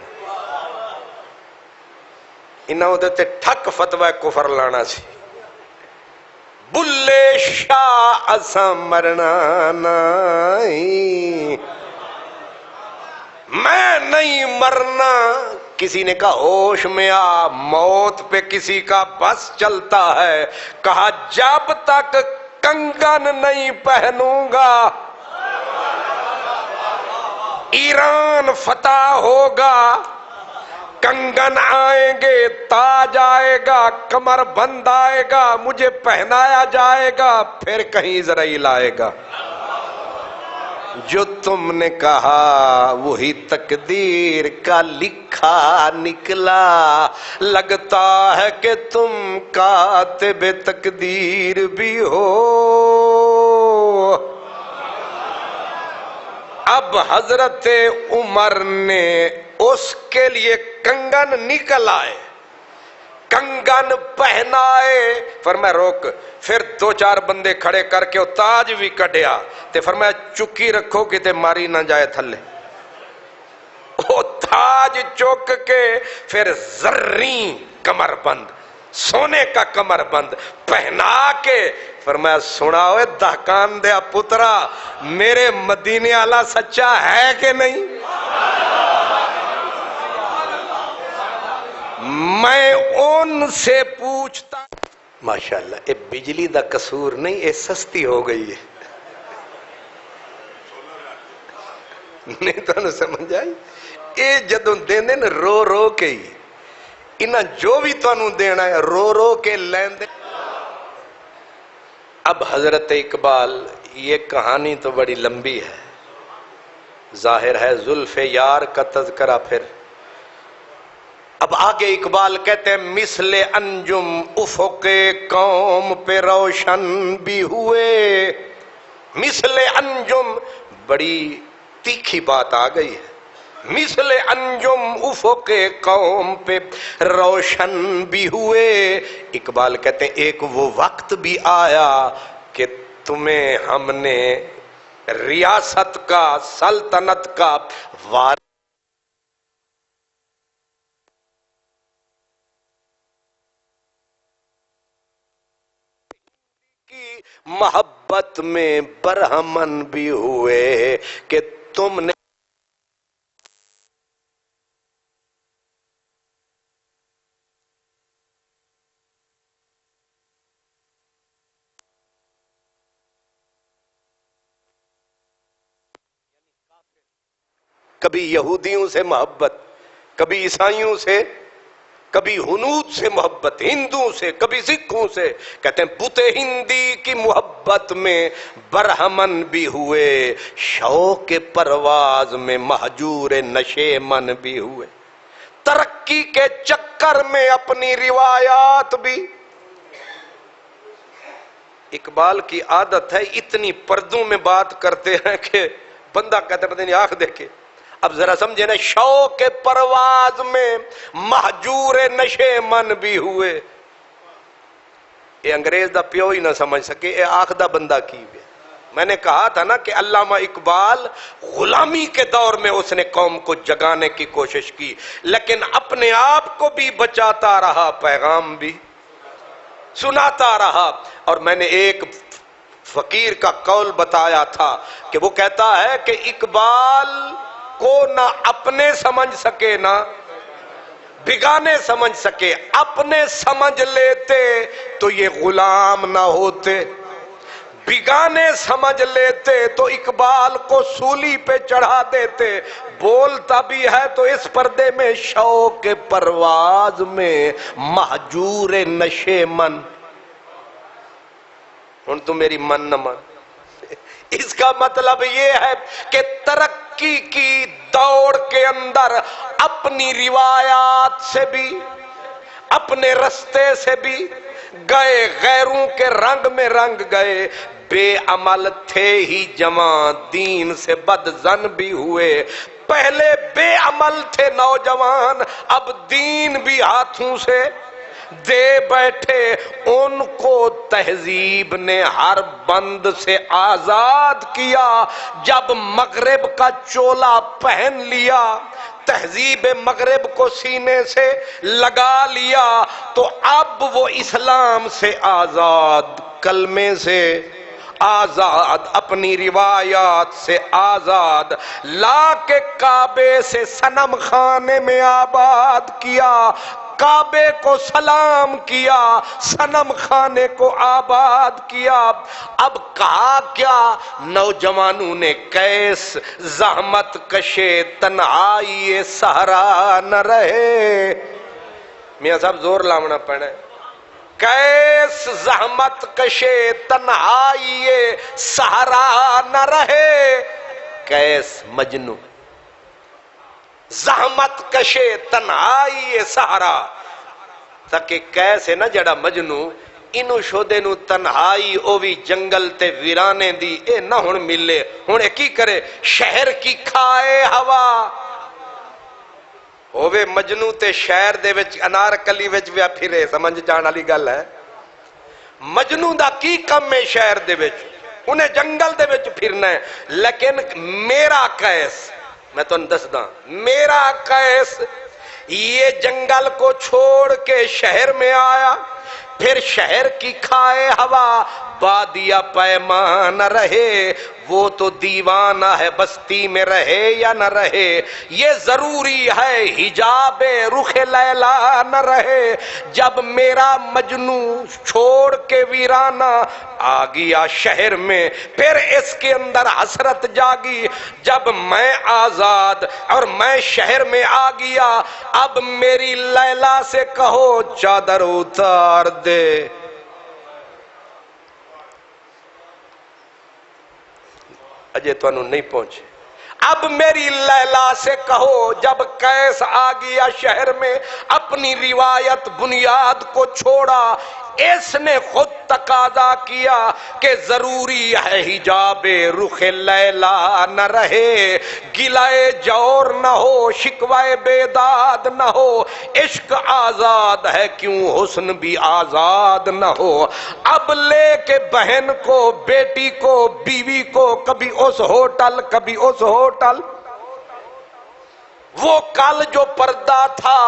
انہاں ہوتے ٹھک فتوہ کفر لانا سی، بلے شاہ اساں مرنا نہیں، میں نہیں مرنا۔ کسی نے کہا ہوش میں آ، موت پہ کسی کا بس چلتا ہے، کہا جب تک کنگن نہیں پہنوں گا ایران فتح ہوگا، کنگن آئیں گے، تاج آئے گا، کمر بند آئے گا، مجھے پہنایا جائے گا، پھر کہیں اسرائیل آئے گا۔ جو تم نے کہا وہی تقدیر کا لکھا نکلا، لگتا ہے کہ تم کاتب تقدیر بھی ہو۔ اب حضرت عمر نے اس کے لیے کنگن نکل آئے، کنگن پہنائے، فرمایا روک، پھر دو چار بندے کھڑے کر کے وہ تاج بھی کٹیا، تے فرمایا چکی رکھو کہ تے ماری نہ جائے تھلے، وہ تاج چک کے پھر زرین کمر بند، سونے کا کمر بند پہنا کے فرمایا سنا ہوئے دہکان دیا پترا، میرے مدینے والا سچا ہے کہ نہیں؟ میں ان سے پوچھتا، ماشاءاللہ اے بجلی دا قصور نہیں، اے سستی ہو گئی ہے، نہیں تو انہوں سمجھ آئی، اے جدوں دینے نا رو رو کے ہی، انہاں جو بھی تو انہوں دینا ہے رو رو کے لین دے۔ اب حضرت اقبال، یہ کہانی تو بڑی لمبی ہے، ظاہر ہے زلف یار کا تذکرہ پھر اب آگے اقبال کہتے ہیں مثل انجم افق قوم پہ روشن بھی ہوئے، مثل انجم، بڑی تیکھی بات آ گئی ہے، مثل انجم افق قوم پہ روشن بھی ہوئے۔ اقبال کہتے ہیں ایک وہ وقت بھی آیا کہ تمہیں ہم نے ریاست کا، سلطنت کا وارث کی محبت میں برہمن بھی ہوئے کہ تم نے کبھی یہودیوں سے محبت، کبھی عیسائیوں سے، کبھی ہنود سے محبت، ہندوؤں سے، کبھی سکھوں سے، کہتے ہیں بت ہندی کی محبت میں برہمن بھی ہوئے، شوق پرواز میں مہجور نشے من بھی ہوئے، ترقی کے چکر میں اپنی روایات بھی۔ اقبال کی عادت ہے اتنی پردوں میں بات کرتے ہیں کہ بندہ کہتے پتہ نہیں آنکھ دیکھے۔ اب ذرا سمجھے نا، شوق پرواز میں مہجور نشے من بھی ہوئے، یہ انگریز دا پیو ہی نہ سمجھ سکے، یہ آنکھ دا بندہ کی ہوئے۔ میں نے کہا تھا نا کہ علامہ اقبال غلامی کے دور میں اس نے قوم کو جگانے کی کوشش کی، لیکن اپنے آپ کو بھی بچاتا رہا، پیغام بھی سناتا رہا۔ اور میں نے ایک فقیر کا قول بتایا تھا کہ وہ کہتا ہے کہ اقبال کو نہ اپنے سمجھ سکے نہ بگانے سمجھ سکے، اپنے سمجھ لیتے تو یہ غلام نہ ہوتے، بگانے سمجھ لیتے تو اقبال کو سولی پہ چڑھا دیتے۔ بولتا بھی ہے تو اس پردے میں شوق پرواز میں مہجور نشے من۔ ہن تو میری من نہ مان، اس کا مطلب یہ ہے کہ ترقی کی دوڑ کے اندر اپنی روایات سے بھی، اپنے رستے سے بھی گئے، غیروں کے رنگ میں رنگ گئے، بے عمل تھے ہی جوان دین سے بدظن بھی ہوئے۔ پہلے بے عمل تھے نوجوان، اب دین بھی ہاتھوں سے دے بیٹھے، ان کو تہذیب نے ہر بند سے آزاد کیا، جب مغرب کا چولا پہن لیا، تہذیب مغرب کو سینے سے لگا لیا، تو اب وہ اسلام سے آزاد، کلمے سے آزاد، اپنی روایات سے آزاد، لا کے کعبے سے صنم خانے میں آباد کیا، کعبے کو سلام کیا، صنم خانے کو آباد کیا۔ اب کہا کیا نوجوانوں نے، کیس زحمت کشے تنہائی سہرا نہ رہے۔ میاں صاحب زور لاؤنا پڑے، کیس زحمت کشے تنہائی سہرا نہ رہے، کیس مجنوں زحمت کشے تنہائی سہرا، تاکہ کیسے نہ جڑا مجنوں انو شودے نو تنہائی اووی جنگل تے ویرانے دی اے نہ ہن ملے، ہن اے کی کرے، شہر کی کھائے ہوا ہووے مجنوں تے شہر دے وچ انارکلی وچ ویا پھرے، سمجھ جان والی گل ہے۔ مجنوں دا کی کم ہے شہر دے وچ، انہیں جنگل دے وچ پھرنا ہے، لیکن میرا قیس، میں تو دسدا، میرا قیس یہ جنگل کو چھوڑ کے شہر میں آیا، پھر شہر کی کھائے ہوا بادیا پیمان رہے، وہ تو دیوانہ ہے بستی میں رہے یا نہ رہے، یہ ضروری ہے حجاب رخ لیلا نہ رہے۔ جب میرا مجنوں چھوڑ کے ویرانہ آ گیا شہر میں، پھر اس کے اندر حسرت جاگی، جب میں آزاد اور میں شہر میں آ گیا، اب میری لیلا سے کہو چادر اتار دے۔ اجے تو انہوں نہیں پہنچے، اب میری لیلا سے کہو جب قیس آ گیا شہر میں اپنی روایت بنیاد کو چھوڑا، اس نے خود تقاضا کیا کہ ضروری ہے حجاب رخ لیلا نہ رہے، گلائے جور نہ ہو، شکوائے بیداد نہ ہو، عشق آزاد ہے کیوں حسن بھی آزاد نہ ہو۔ اب لے کے بہن کو، بیٹی کو، بیوی کو، کبھی اس ہوٹل کبھی اس ہوٹل، وہ کل جو پردہ تھا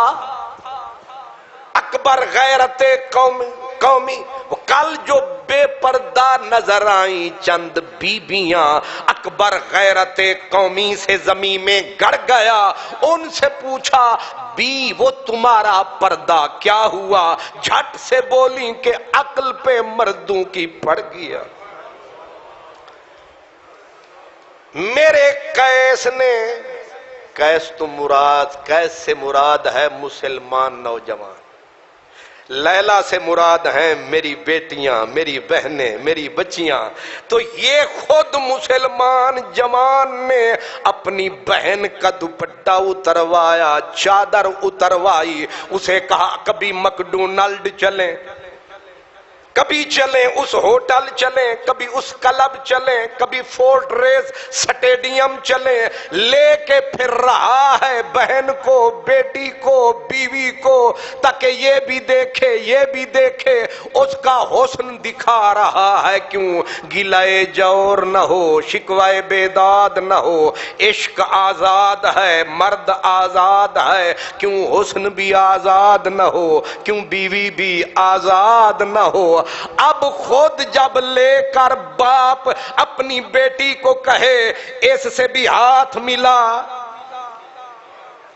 اکبر غیرت قومی، وہ کل جو بے پردہ نظر آئیں چند بیبیاں، اکبر غیرت قومی سے زمین میں گڑ گیا، ان سے پوچھا بی وہ تمہارا پردہ کیا ہوا؟ جھٹ سے بولی کہ عقل پہ مردوں کی پڑ گیا۔ میرے قیس نے، قیس تو مراد، قیس سے مراد ہے مسلمان نوجوان، لیلا سے مراد ہیں میری بیٹیاں، میری بہنیں، میری بچیاں، تو یہ خود مسلمان جوان نے اپنی بہن کا دوپٹہ اتروایا، چادر اتروائی، اسے کہا کبھی مکڈونلڈ چلیں، کبھی چلیں اس ہوٹل چلیں، کبھی اس کلب چلیں، کبھی فورٹ ریس سٹیڈیم چلیں، لے کے پھر رہا ہے بہن کو، بیٹی کو، بیوی کو، تاکہ یہ بھی دیکھے، یہ بھی دیکھے، اس کا حسن دکھا رہا ہے کیوں گلائے جور نہ ہو، شکوائے بیداد نہ ہو، عشق آزاد ہے، مرد آزاد ہے کیوں حسن بھی آزاد نہ ہو، کیوں بیوی بھی آزاد نہ ہو۔ اب خود جب لے کر باپ اپنی بیٹی کو کہے اس سے بھی ہاتھ ملا،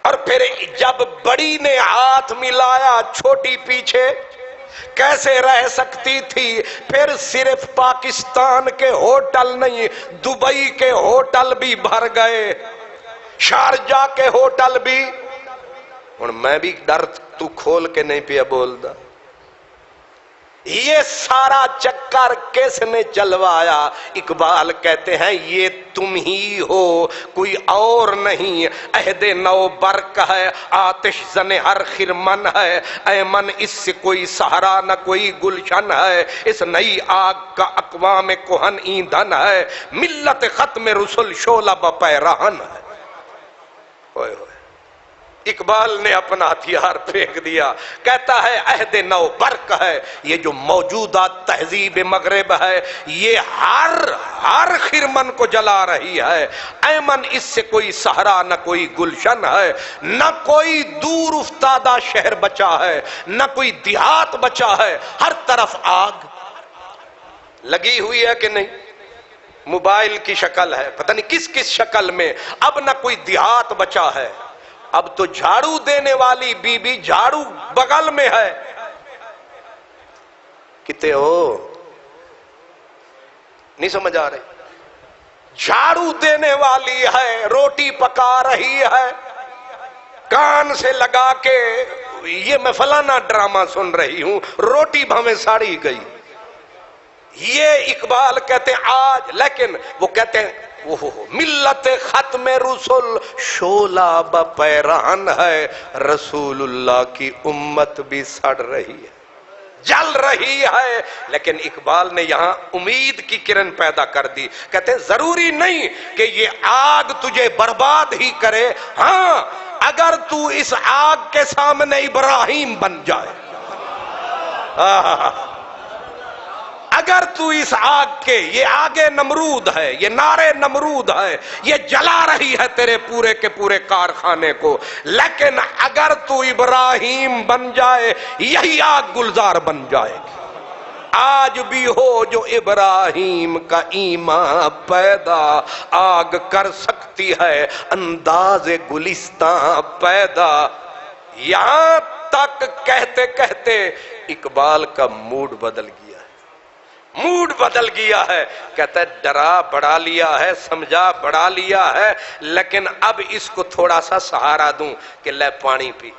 اور پھر جب بڑی نے ہاتھ ملایا چھوٹی پیچھے کیسے رہ سکتی تھی؟ پھر صرف پاکستان کے ہوٹل نہیں، دبئی کے ہوٹل بھی بھر گئے، شارجہ کے ہوٹل بھی۔ اور میں بھی ڈر تو کھول کے نہیں پیا بولدا، یہ سارا چکر کس نے چلوایا؟ اقبال کہتے ہیں یہ تم ہی ہو، کوئی اور نہیں، عہد نو برق ہے، آتش زن ہر خرمن ہے، اے من اس سے کوئی سہارا نہ کوئی گلشن ہے، اس نئی آگ کا اقوام کہن ایندھن ہے، ملت ختم رسل شعلہ بپیرہن ہے۔ ہوئے ہوئے اقبال نے اپنا ہتھیار پھینک دیا، کہتا ہے عہد نو برق ہے، یہ جو موجودہ تہذیب مغرب ہے یہ ہر خرمن کو جلا رہی ہے، ایمن اس سے کوئی صحرا نہ کوئی گلشن ہے، نہ کوئی دور افتادہ شہر بچا ہے، نہ کوئی دیہات بچا ہے، ہر طرف آگ لگی ہوئی ہے کہ نہیں؟ موبائل کی شکل ہے، پتہ نہیں کس کس شکل میں، اب نہ کوئی دیہات بچا ہے، اب تو جھاڑو دینے والی بی بی جھاڑو بغل میں ہے، کتے ہو نہیں سمجھ آ رہے؟ جھاڑو دینے والی ہے، روٹی پکا رہی ہے، کان سے لگا کے یہ میں فلانا ڈرامہ سن رہی ہوں، روٹی بھامے ساڑی گئی۔ یہ اقبال کہتے ہیں آج، لیکن وہ کہتے ہیں ملت ختم رسل شعلہ بپیرہن ہے، رسول اللہ کی امت بھی سڑ رہی ہے، جل رہی ہے۔ لیکن اقبال نے یہاں امید کی کرن پیدا کر دی، کہتے ہیں ضروری نہیں کہ یہ آگ تجھے برباد ہی کرے، ہاں اگر تو اس آگ کے سامنے ابراہیم بن جائے، اگر تو اس آگ کے، یہ آگے نمرود ہے، یہ نارے نمرود ہے، یہ جلا رہی ہے تیرے پورے کے پورے کارخانے کو، لیکن اگر تو ابراہیم بن جائے یہی آگ گلزار بن جائے گی۔ آج بھی ہو جو ابراہیم کا ایمان پیدا، آگ کر سکتی ہے انداز گلستان پیدا۔ یہاں تک کہتے کہتے اقبال کا موڈ بدل گیا، موڈ بدل گیا ہے، کہتا ہے ڈرا بڑھا لیا ہے، سمجھا بڑھا لیا ہے، لیکن اب اس کو تھوڑا سا سہارا دوں کہ لے پانی پی،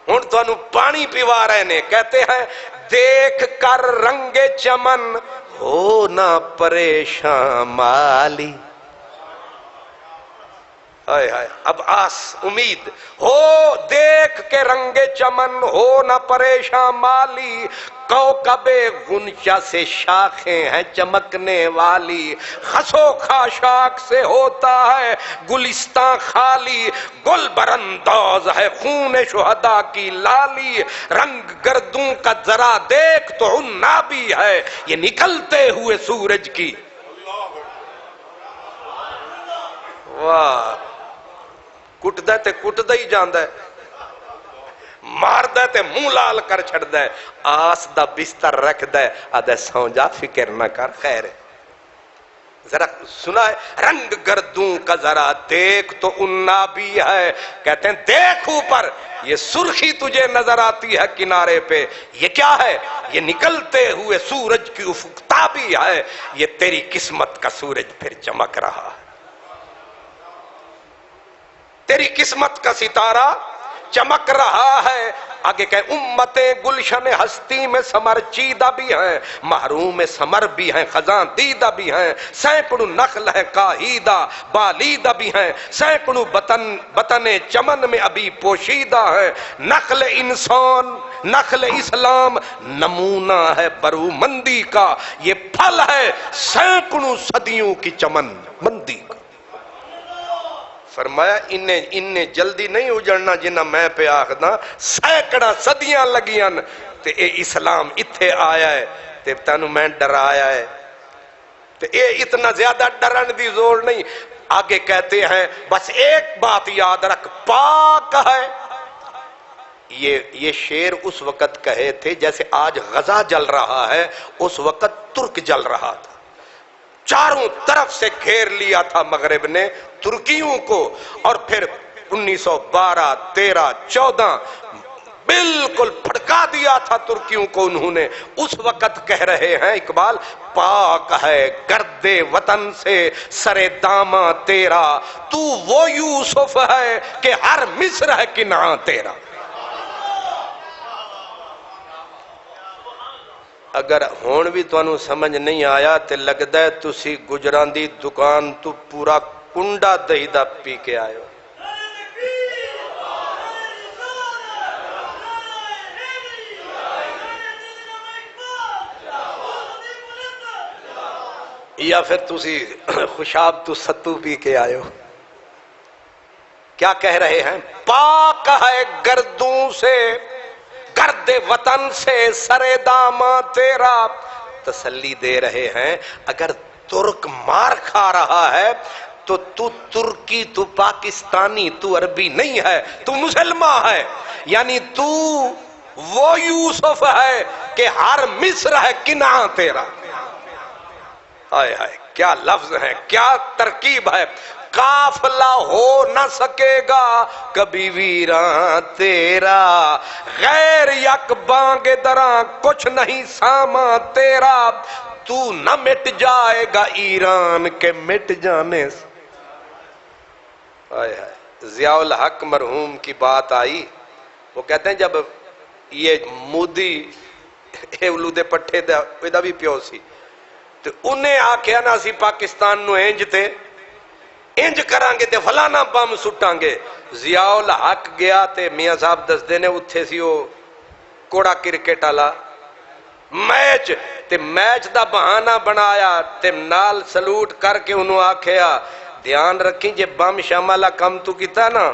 ہن تو انہوں پانی پیوا رہے نے۔ کہتے ہیں دیکھ کر رنگ چمن ہو نہ پریشان مالی، ہائے ہائے اب آس امید ہو دیکھ کے رنگ چمن ہو نہ پریشان مالی کوکب غنچہ سے شاخیں ہیں چمکنے والی خسو خاشاک سے ہوتا ہے گلستان خالی گل برانداز ہے خون شہداء کی لالی رنگ گردوں کا ذرا دیکھ تو عنابی ہے یہ نکلتے ہوئے سورج کی واہ کٹ دے تے کٹ دے ہی جاندہ ہے مار دے تے منہ لال کر چھڑ دے آس دا بستر رکھ دے آدھے سو جا فکر نہ کر خیر ہے ذرا سنا ہے رنگ گردوں کا ذرا دیکھ تو عنابی ہے کہتے ہیں دیکھ اوپر یہ سرخی تجھے نظر آتی ہے کنارے پہ یہ کیا ہے یہ نکلتے ہوئے سورج کی افق تابی ہے یہ تیری قسمت کا سورج پھر چمک رہا ہے تیری قسمت کا ستارہ چمک رہا ہے آگے کہ امتیں گلشن ہستی میں سمر چیدہ بھی ہیں محروم سمر بھی ہیں خزاں دیدہ بھی ہیں سینکڑوں نخل ہے کاہیدہ بالیدہ بھی ہیں سینکڑوں بطن چمن میں ابھی پوشیدہ ہیں نخل انسان نخل اسلام نمونہ ہے برومندی کا یہ پھل ہے سینکڑوں صدیوں کی چمن مندی کا فرمایا انہیں جلدی نہیں اجڑنا جنہ میں پہ آخدہ سینکڑا صدیاں لگیاں تے اے اسلام اتھے آیا ہے تے تانوں میں ڈر آیا ہے تے اے اتنا زیادہ ڈرن دی زور نہیں آگے کہتے ہیں بس ایک بات یاد رکھ پاک ہے یہ شعر اس وقت کہے تھے جیسے آج غزہ جل رہا ہے اس وقت ترک جل رہا تھا چاروں طرف سے گھیر لیا تھا مغرب نے ترکیوں کو اور پھر 1912 13 14 بالکل پھڑکا دیا تھا ترکیوں کو انہوں نے اس وقت کہہ رہے ہیں اقبال پاک ہے گرد وطن سے سر داماں تیرا تو وہ یوسف ہے کہ ہر مصر ہے کنعان تیرا اگر ہون بھی تو انہوں سمجھ نہیں آیا تے لگ دے تسی گجران دی دکان تو پورا کنڈا دہیدہ پی کے آئے ہو یا پھر تسی خوشاب تو ستو پی کے آئے ہو کیا کہہ رہے ہیں پاک ہے گردوں سے گرد وطن سے سر داماں تیرا تسلی دے رہے ہیں اگر ترک مار کھا رہا ہے تو ترکی تو پاکستانی تو عربی نہیں ہے تو مسلمان ہے یعنی تو وہ یوسف ہے کہ ہر مصر ہے کنعان تیرا ہائے ہائے کیا لفظ ہے کیا ترکیب ہے قافلہ ہو نہ سکے گا کبھی ویران تیرا غیر یک بانگ دراں کچھ نہیں ساما تیرا تو نہ مٹ جائے گا ایران کے مٹ جانے سے آئے آئے ضیاء الحق مرحوم کی بات آئی وہ کہتے ہیں جب یہ مودی اولود پٹھے دا بھی پیو سی تو انہیں آکھیا نا سی پاکستان نو انج تے انج کرانگے تے فلانا بم سٹانگے ضیاء الحق گیا تے میاں صاحب دس دینے اتھے سی وہ کوڑا کرکٹ آلا میچ تے میچ دا بہانہ بنایا تے نال سلوٹ کر کے انہوں آکھیا دھیان رکھیں جے بم شاملہ کم تو کیتا نا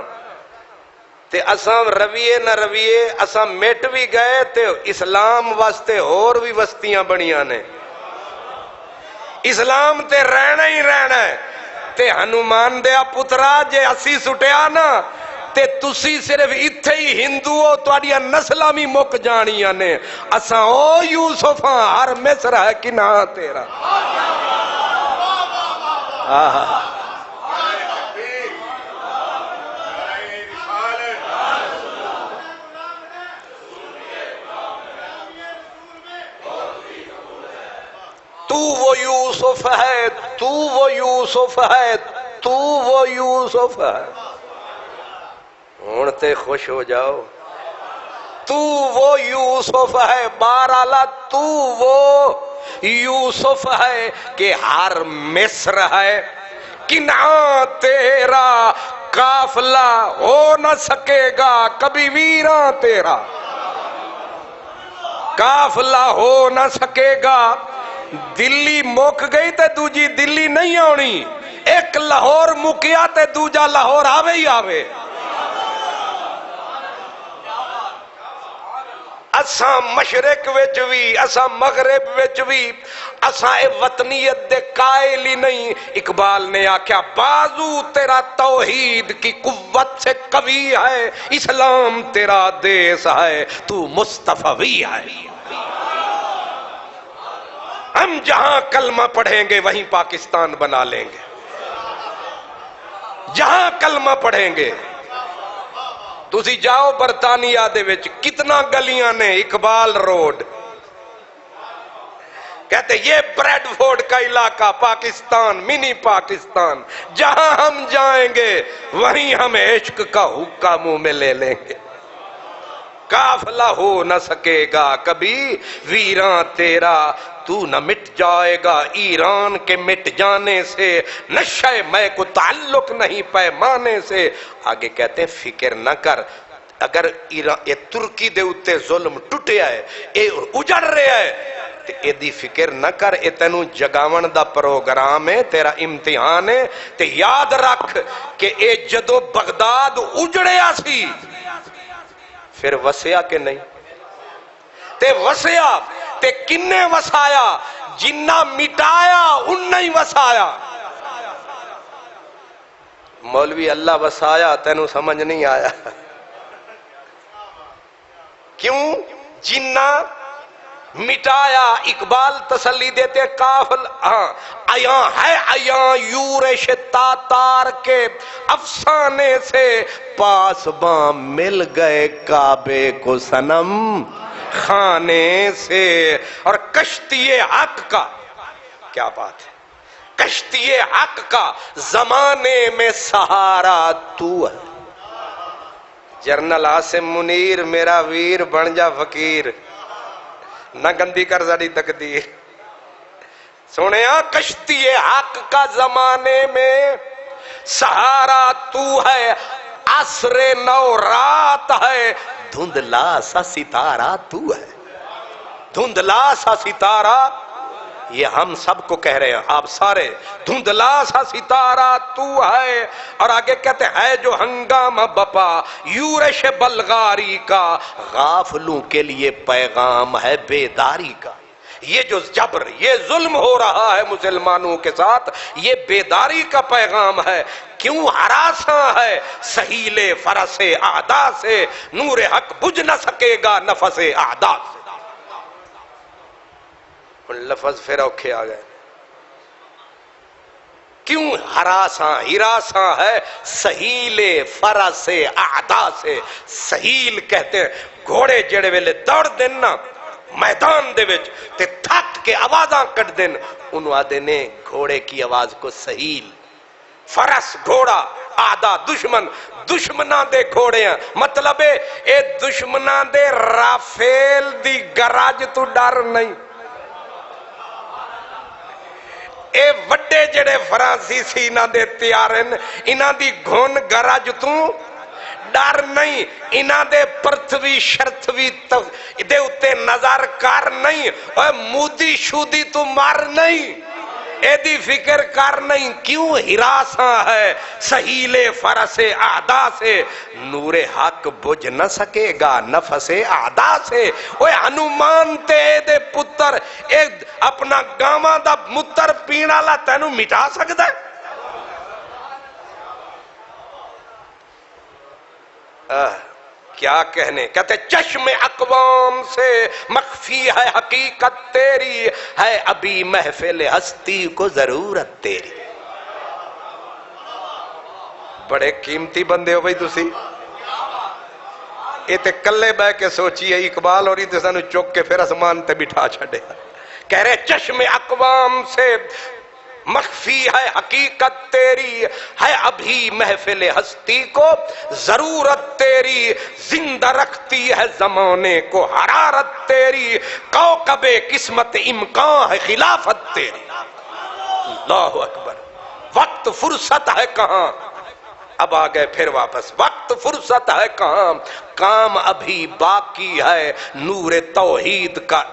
تے اساں رویے نہ رویے اساں میٹ بھی گئے تے اسلام واسطے اور بھی وستیاں بنیاں نے اسلام تے رہنا ہی رہنا ہے تے ہنومان دیا پترا جے اسی سٹیا نا تے تسی صرف اتھے ہی ہندوؤں توڑیا نسلہ بھی مک جانیاں نے اساں او یوسفاں ہر مصر ہے کنعان تیرا تو وہ یوسف ہے تو وہ یوسف ہے تو وہ یوسف ہے ہونتے خوش ہو جاؤ تو وہ یوسف ہے بہرحال تو وہ یوسف ہے کہ ہر مصر ہے کنعان تیرا قافلہ ہو نہ سکے گا کبھی ویراں تیرا، قافلہ ہو نہ سکے گا. دلی مک گئی تے دوجی دلی نہیں آنی، ایک لاہور مکیا تے دوجا لاہور آوے ہی آوے. اساں مشرق وچ بھی اساں مغرب وچ بھی اساں اے وطنیت دے قائل ہی نہیں. اقبال نے آکھیا بازو تیرا توحید کی قوت سے قوی ہے، اسلام تیرا دیس ہے تو مصطفی ہے. ہم جہاں کلمہ پڑھیں گے وہیں پاکستان بنا لیں گے، جہاں کلمہ پڑھیں گے. تسی جاؤ برطانیہ دے وچ کتنا گلیاں نے اقبال روڈ، کہتے یہ بریڈ فورڈ کا علاقہ پاکستان، منی پاکستان. جہاں ہم جائیں گے وہیں ہم عشق کا حقہ منہ میں لے لیں گے. قافلہ ہو نہ سکے گا کبھی ویراں تیرا، تو نہ مٹ جائے گا ایران کے مٹ جانے سے، نشہ میں کو تعلق نہیں پیمانے سے. آگے کہتے ہیں فکر نہ کر، اگر یہ ترکی دے اتے ظلم ٹوٹیا ہے، اے اجڑ رہا ہے، تے اے دی فکر نہ کر. اے تینوں جگاون دا پروگرام ہے، تیرا امتحان ہے. تے یاد رکھ کہ اے جدو بغداد اجڑیا سی پھر وسیا کہ نہیں، تے وسیا تے کنے وسایا، جنہ مٹایا انہیں ہی وسایا. مولوی اللہ وسایا تینوں سمجھ نہیں آیا، کیوں؟ جنہ مٹایا. اقبال تسلی دیتے قافل ایاں ہے ایاں یورش تاتار کے افسانے سے، پاسباں مل گئے کعبے کو صنم خانے سے. اور کشتی حق کا، کیا بات ہے، کشتی حق کا زمانے میں سہارا تو ہے. جرنل عاصم منیر میرا ویر بن جا فقیر، نہ گندی کر زڑی تقدیر. سنیا کشتی حق کا زمانے میں سہارا تو ہے، عصر نو رات ہے، دھندلا سا ستارہ تو ہے. دھندلا سا ستارہ، یہ ہم سب کو کہہ رہے ہیں، آپ سارے. دھندلا سا ستارہ تو ہے. اور آگے کہتے ہیں جو ہنگامہ بپا یورش بلغاری کا، غافلوں کے لیے پیغام ہے بیداری کا. یہ جو جبر، یہ ظلم ہو رہا ہے مسلمانوں کے ساتھ، یہ بیداری کا پیغام ہے. کیوں ہراساں ہے سہیل فرس اعدا سے، نور حق بجھ نہ سکے گا نفس اعدا سے. لفظ پھر اوکھے آ گئے. کیوں ہراساں ہے سہیل فرس اعدا سے. سہیل کہتے ہیں گھوڑے جڑے ویلے دوڑ دینا میدان دے وچ تے تھک کے آوازاں کٹ دین، انہوں آدھے نے گھوڑے کی آواز کو سہیل. فرس گھوڑا، اعدا دشمن، دشمناں دے گھوڑے ہیں. مطلب اے دشمناں دے رافیل دی گراج تو ڈر نہیں. اے وڈے جڑے فرانسیسی انہاں دے تیارن، انہاں دی گھن گراج تو ڈر نہیں. انہاں دے پرتھوی شرطوی دے اتے نظر کر نہیں. اے مودی شودی تو مار نہیں، اے دی فکر کر نہیں. کیوں ہراساں ہے سہیل فرس اعدا سے، نور حق بجھ نہ سکے گا نفس اعدا سے. اوے ہنومان تے دے پتر اے اپنا گاواں دا متر پین والا تینوں مٹا سکدا ہے؟ کیا کہنے. کہتے چشم اقوام سے مخفی ہے حقیقت تیری، ہے ابھی محفل ہستی کو ضرورت تیری. بڑے قیمتی بندے ہو بھئی تسی. یہ تے کلے بہ کے سوچیے اقبال اور یہ تے سانو چک کے پھر اسمان تے بٹھا چھڑے. کہہ رہے چشم اقوام سے مخفی ہے حقیقت تیری، ہے ابھی محفل ہستی کو ضرورت تیری. زندہ رکھتی ہے زمانے کو حرارت تیری، کوكب قسمت امکان ہے خلافت تیری. اللہ اکبر. وقت فرصت ہے کہاں، اب آ گئے پھر واپس. وقت فرصت ہے کہاں, کام ابھی باقی ہے, نور توحید کا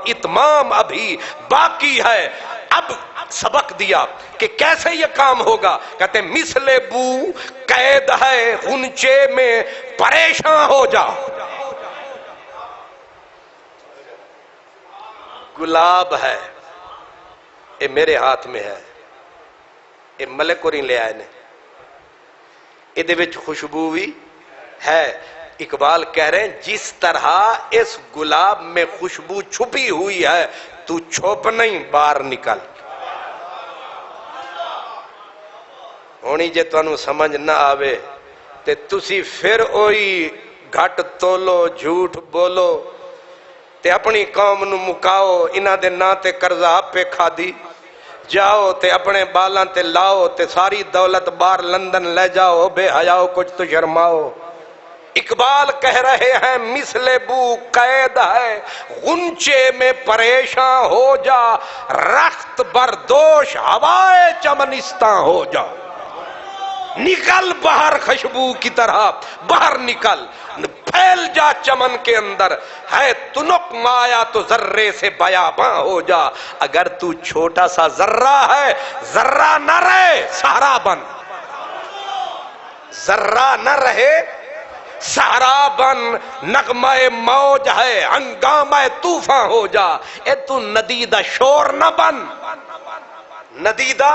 اتمام ابھی باقی ہے. اب سبق دیا کہ کیسے یہ کام ہوگا. کہتے ہیں مثل بو قید ہے غنچے میں پریشان ہو جا. گلاب ہے, یہ میرے ہاتھ میں ہے, یہ ملک کو نہیں لے آئے نے, یہ وچ خوشبو بھی ہے. اقبال کہہ رہے ہیں جس طرح اس گلاب میں خوشبو چھپی ہوئی ہے, تو چھپ نہیں, باہر نکل. ہونی جے تانوں سمجھ نہ آوے تے تسی پھر اوئی گھٹ تولو, جھوٹ بولو تے اپنی قوم نو مکاؤ. انہاں دے نا تے قرضہ پہ کھا دی, جاؤ تے اپنے بالاں تے لاؤ تے ساری دولت بار لندن لے جاؤ, بے حیاؤ کچھ تو شرماؤ. اقبال کہہ رہے ہیں مثل بو قید ہے غنچے میں پریشان ہو جا, رخت بردوش ہوائے چمنستاں ہو جا. نکل باہر خوشبو کی طرح, باہر نکل, پھیل جا چمن کے اندر. ہے تنک مایا تو ذرے سے بیاباں ہو جا. اگر تو چھوٹا سا ذرہ ہے, ذرہ نہ رہے سہارا بن. ذرہ نہ رہے سہارا بن. نغمہ موج ہے ہنگامہ طوفاں ہو جا. اے تو ندیدہ شور نہ بن, ندیدہ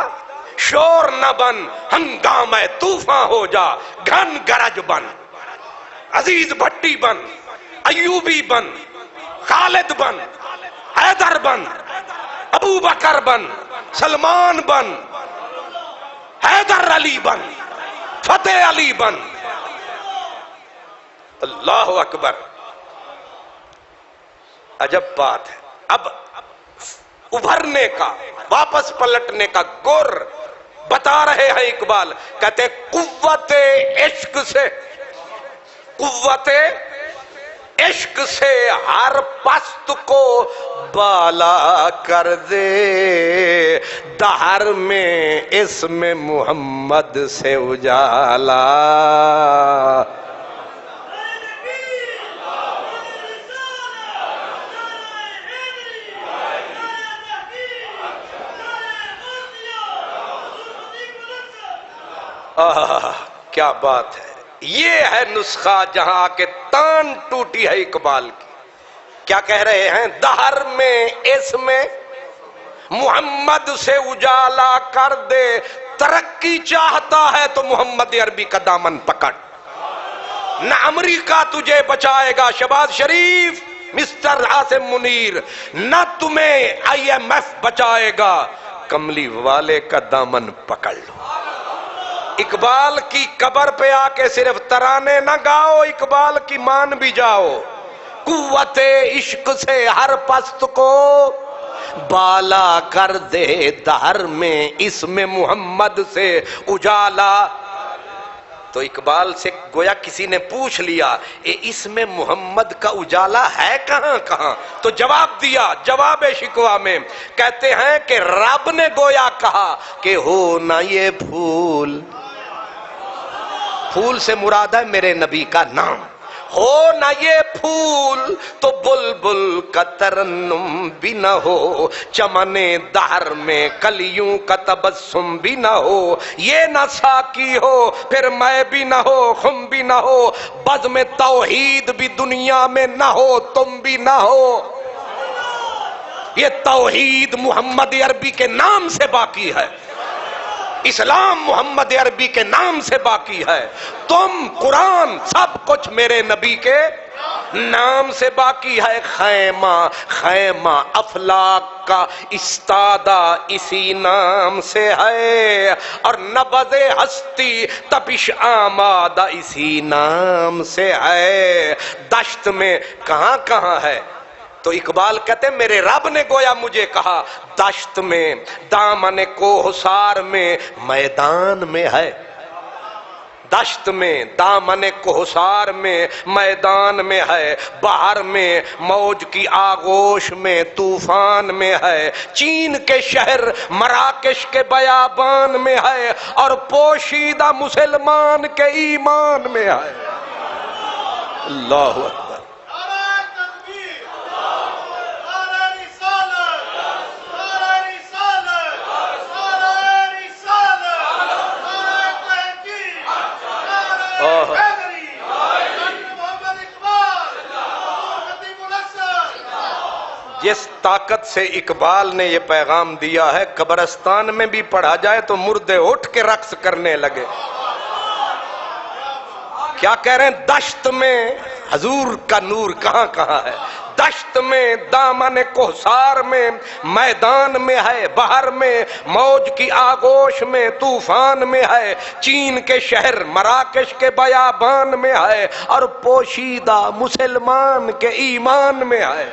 شور نہ بن, ہنگامہ طوفاں ہو جا. گھن گرج بن, عزیز بھٹی بن, ایوبی بن, خالد بن, حیدر بن, ابو بکر بن, سلمان بن, حیدر علی بن, فتح علی بن. اللہ اکبر. عجب بات ہے. اب ابھرنے کا, واپس پلٹنے کا گر بتا رہے ہیں اقبال. کہتے قوت عشق سے, قوت عشق سے ہر پست کو بالا کر دے. دہر میں اسم محمد سے اجالا. کیا بات ہے. یہ ہے نسخہ جہاں آ کے تان ٹوٹی ہے اقبال کی. کیا کہہ رہے ہیں, دہر میں اسم محمد سے اجالا کر دے. ترقی چاہتا ہے تو محمد عربی کا دامن پکڑ. نہ امریکہ تجھے بچائے گا شہباز شریف, مسٹر عاصم منیر, نہ تمہیں IMF بچائے گا. کملی والے کا دامن پکڑ لو. اقبال کی قبر پہ آ کے صرف ترانے نہ گاؤ, اقبال کی مان بھی جاؤ. قوت عشق سے ہر پست کو بالا کر دے. دہر میں اسم محمد سے اجالا. تو اقبال سے گویا کسی نے پوچھ لیا, اے اسم محمد کا اجالا ہے کہاں کہاں؟ تو جواب دیا جواب شکوہ میں. کہتے ہیں کہ رب نے گویا کہا کہ ہو نہ یہ پھول, پھول سے مراد ہے میرے نبی کا نام, ہو نہ یہ پھول تو بلبل کا ترنم بھی نہ ہو. چمن دہر میں کلیوں کا تبسم بھی نہ ہو. یہ نہ ساکی ہو پھر میں بھی نہ ہو, خم بھی نہ ہو. بزم توحید بھی دنیا میں نہ ہو, تم بھی نہ ہو. یہ توحید محمد عربی کے نام سے باقی ہے, اسلام محمد عربی کے نام سے باقی ہے. تم قرآن سب کچھ میرے نبی کے نام سے باقی ہے. خیمہ خیمہ افلاک کا استادہ اسی نام سے ہے, اور نبض ہستی تپش آمادہ اسی نام سے ہے. دشت میں کہاں کہاں ہے؟ تو اقبال کہتے ہیں میرے رب نے گویا مجھے کہا دشت میں, دامن کوہسار میں, میدان میں ہے. دشت میں، دامن کوہسار میں، میدان میں ہے، بحر میں، موج کی آغوش میں، طوفان میں ہے، چین کے شہر مراکش کے بیابان میں ہے، اور پوشیدہ مسلمان کے ایمان میں ہے۔ اللہ اکبر۔ جس طاقت سے اقبال نے یہ پیغام دیا ہے، قبرستان میں بھی پڑھا جائے تو مردے اٹھ کے رقص کرنے لگے۔ کیا کہہ رہے ہیں؟ دشت میں حضور کا نور کہاں کہاں ہے؟ دشت میں، دامن کوہسار میں، میدان میں ہے، بحر میں، موج کی آغوش میں، طوفان میں ہے، چین کے شہر مراکش کے بیابان میں ہے، اور پوشیدہ مسلمان کے ایمان میں ہے۔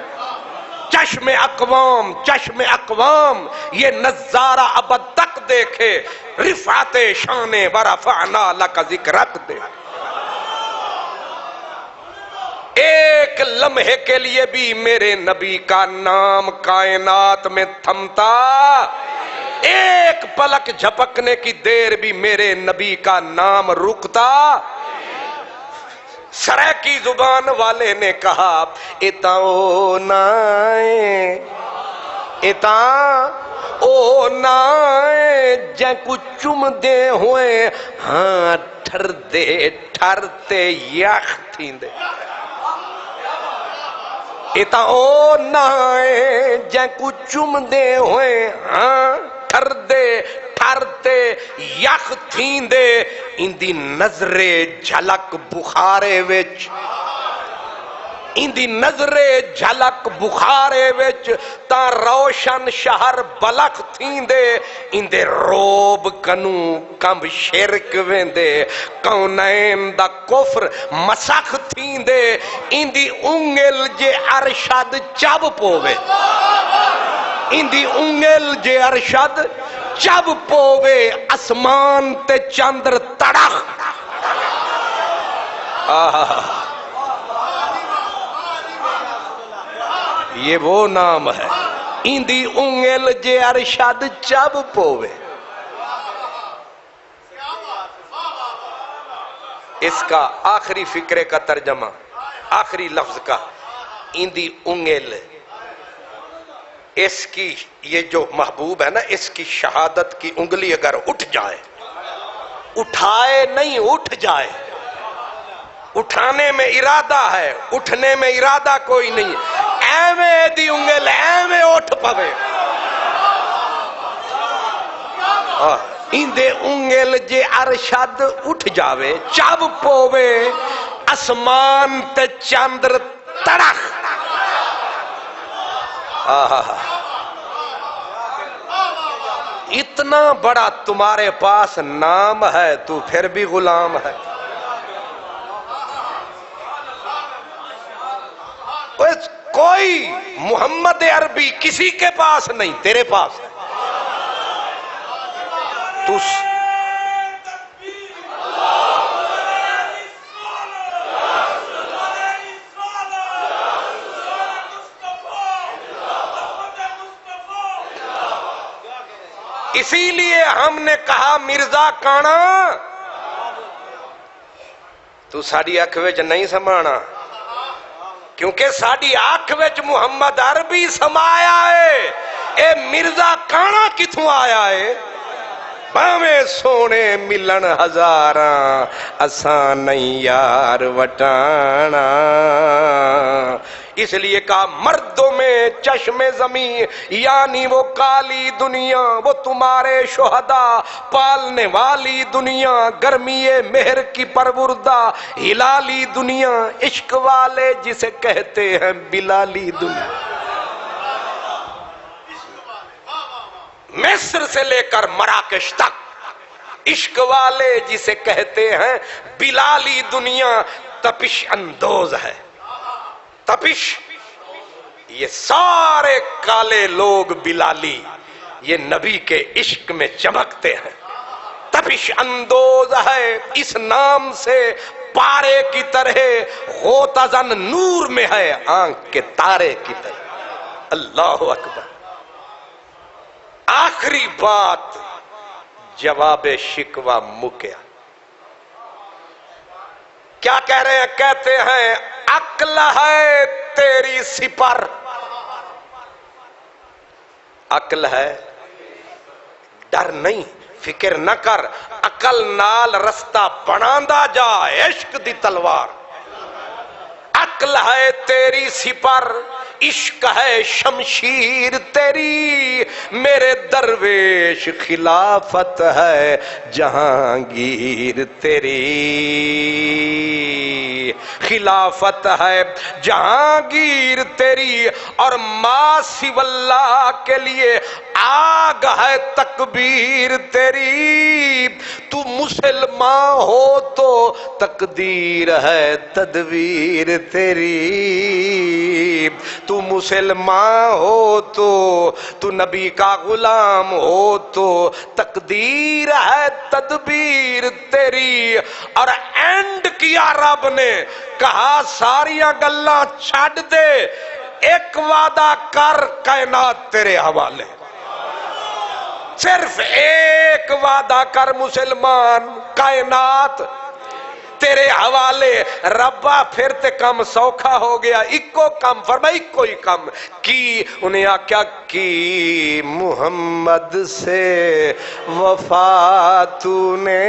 چشم اقوام، چشم اقوام یہ نظارہ ابد تک دیکھے، رفعت شان ورفعنا لک ذکرک دے۔ ایک لمحے کے لیے بھی میرے نبی کا نام کائنات میں تھمتا، ایک پلک جھپکنے کی دیر بھی میرے نبی کا نام رکتا۔ سرائکی زبان والے نے کہا اتاں او نائے، اتاں او نائے جے کو چم دے ہوئے، ہاں ٹھر دے ٹھرتے یخ تھیندے۔ اتاں او نائے جے کو چم دے ہوئے، ہاں ٹھر دے ٹھرتے یخ تھیندے۔ اندی نظر جھلک بخارے وچ، اندی نظر جھلک بخارے وچ تا روشن شہر بلک تھیندے۔ اندے روب کنو کمب شرک ویندے، کونین دا کفر مسخ تھیندے۔ اندی انگل جے ارشد چب پووے، اندی انگل جے ارشد چب پووے، اسمان تے چندر تڑخ۔ یہ وہ نام ہے، اندی انگل جے ارشد چب پووے۔ اس کا آخری فکرے کا ترجمہ، آخری لفظ کا، اندی انگل، اس کی یہ جو محبوب ہے نا، اس کی شہادت کی انگلی اگر اٹھ جائے، اٹھائے نہیں اٹھ جائے، اٹھانے میں ارادہ ہے، اٹھنے میں ارادہ کوئی نہیں، ایویں دی انگل ایویں اٹھ پوے۔ اندے انگل جے ارشد اٹھ جاوے، چب پووے، اسمان تے چندر تڑخ۔ اتنا بڑا تمہارے پاس نام ہے، تو پھر بھی غلام ہے۔ کوئی محمد عربی کسی کے پاس نہیں، تیرے پاس ہے۔ اسی لیے ہم نے کہا مرزا کانا تو ساڑی اکھ وچ نہیں سمانا، کیونکہ ساڑی آنکھ وچ محمد عربی سمایا ہے۔ اے مرزا کانا کتھوں آیا ہے؟ باویں سونے ملن ہزاراں، اساں نہیں یار وٹانا۔ اس لیے کہا مردوں میں چشم زمین، یعنی وہ کالی دنیا، وہ تمہارے شہداء، پالنے والی دنیا، گرمی مہر کی پروردہ، ہلالی دنیا، عشق والے جسے کہتے ہیں بلالی دنیا۔ مصر سے لے کر مراکش تک عشق والے جسے کہتے ہیں بلالی دنیا، تپش اندوز ہے۔ تپش، یہ سارے کالے لوگ بلالی، یہ نبی کے عشق میں چمکتے ہیں۔ تپش تپش اندوز ہے اس نام سے پارے کی طرح، غوطہ زن نور میں ہے آنکھ کے تارے کی طرح۔ اللہ اکبر۔ آخری بات جواب شکوہ مکیا، کیا کہہ رہے ہیں؟ کہتے ہیں عقل ہے تیری سپر، عقل ہے، ڈر نہیں، فکر نہ کر، عقل نال رستہ بناندا جا، عشق دی تلوار۔ عقل ہے تیری سپر، عشق ہے شمشیر تیری، میرے درویش خلافت ہے جہانگیر تیری، خلافت ہے جہانگیر تیری، اور ما سوی اللہ کے لیے آگ ہے تکبیر تیری، تو مسلمان ہو تو تقدیر ہے تدبیر تیری، تو مسلمان ہو تو نبی کا غلام ہو تو تقدیر ہے تدبیر تیری۔ اور اینڈ کیا رب نے، کہا ساریاں گلاں چھڈ دے، ایک وعدہ کر کائنات تیرے حوالے، صرف ایک وعدہ کر مسلمان، کائنات تیرے حوالے۔ ربا پھر تے کم سوکھا ہو گیا، اکو کم فرمائی، اکو ہی کم کی، انہیں آکیا کی محمد سے وفا تو نے،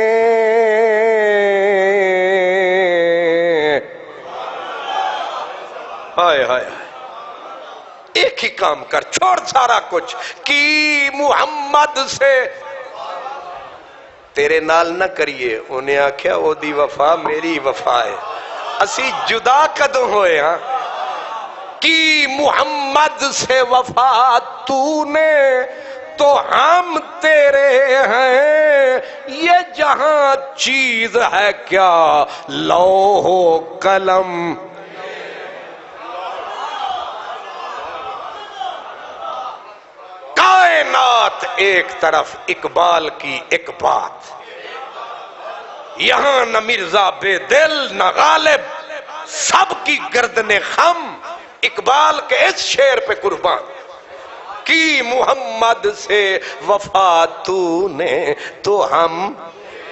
ہائے ہائے، ایک ہی کام کر، چھوڑ سارا کچھ، کی محمد سے، تیرے نال نہ کریے، انہیں آکھیا او دی وفا میری وفا ہے، اسی جدا کدوں ہوئے ہاں، کی محمد سے وفا تو نے تو ہم تیرے ہیں، یہ جہاں چیز ہے کیا لوح و قلم، کائنات ایک طرف، اقبال کی ایک بات، یہاں نہ مرزا بے دل نہ غالب، سب کی گردن خم، اقبال کے اس شعر پہ قربان، کی محمد سے وفا تو نے تو ہم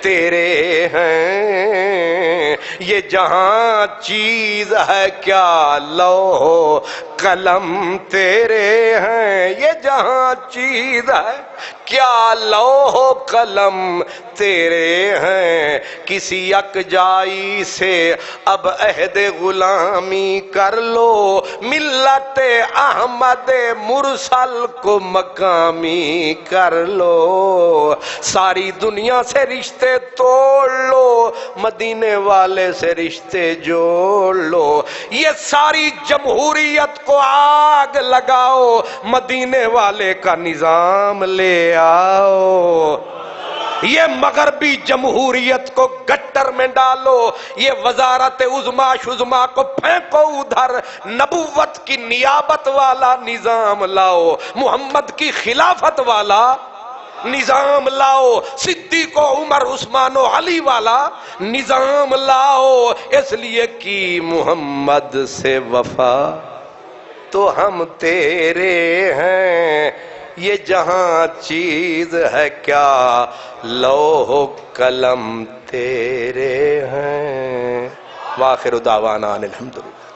تیرے ہیں، یہ جہاں چیز ہے کیا لوح و قلم تیرے ہیں، یہ جہاں چیز ہے کیا لوح و قلم تیرے ہیں، کسی یک جائی سے اب عہد غلامی کر لو، ملت احمد مرسل کو مقامی کر لو، ساری دنیا سے رشتے توڑ لو، مدینے والے سے رشتے جوڑ لو، یہ ساری جمہوریت کو آگ لگاؤ، مدینے والے کا نظام لے آؤ، یہ مغربی جمہوریت کو گٹر میں ڈالو، یہ وزارت عظمیٰ شظمیٰ کو پھینکو ادھر، نبوت کی نیابت والا نظام لاؤ، محمد کی خلافت والا نظام لاؤ، صدیق و عمر عثمان و علی والا نظام لاؤ، اس لیے کی محمد سے وفا تو ہم تیرے ہیں، یہ جہاں چیز ہے کیا لوح و قلم تیرے ہیں۔ وآخر دعوانا الحمدللہ۔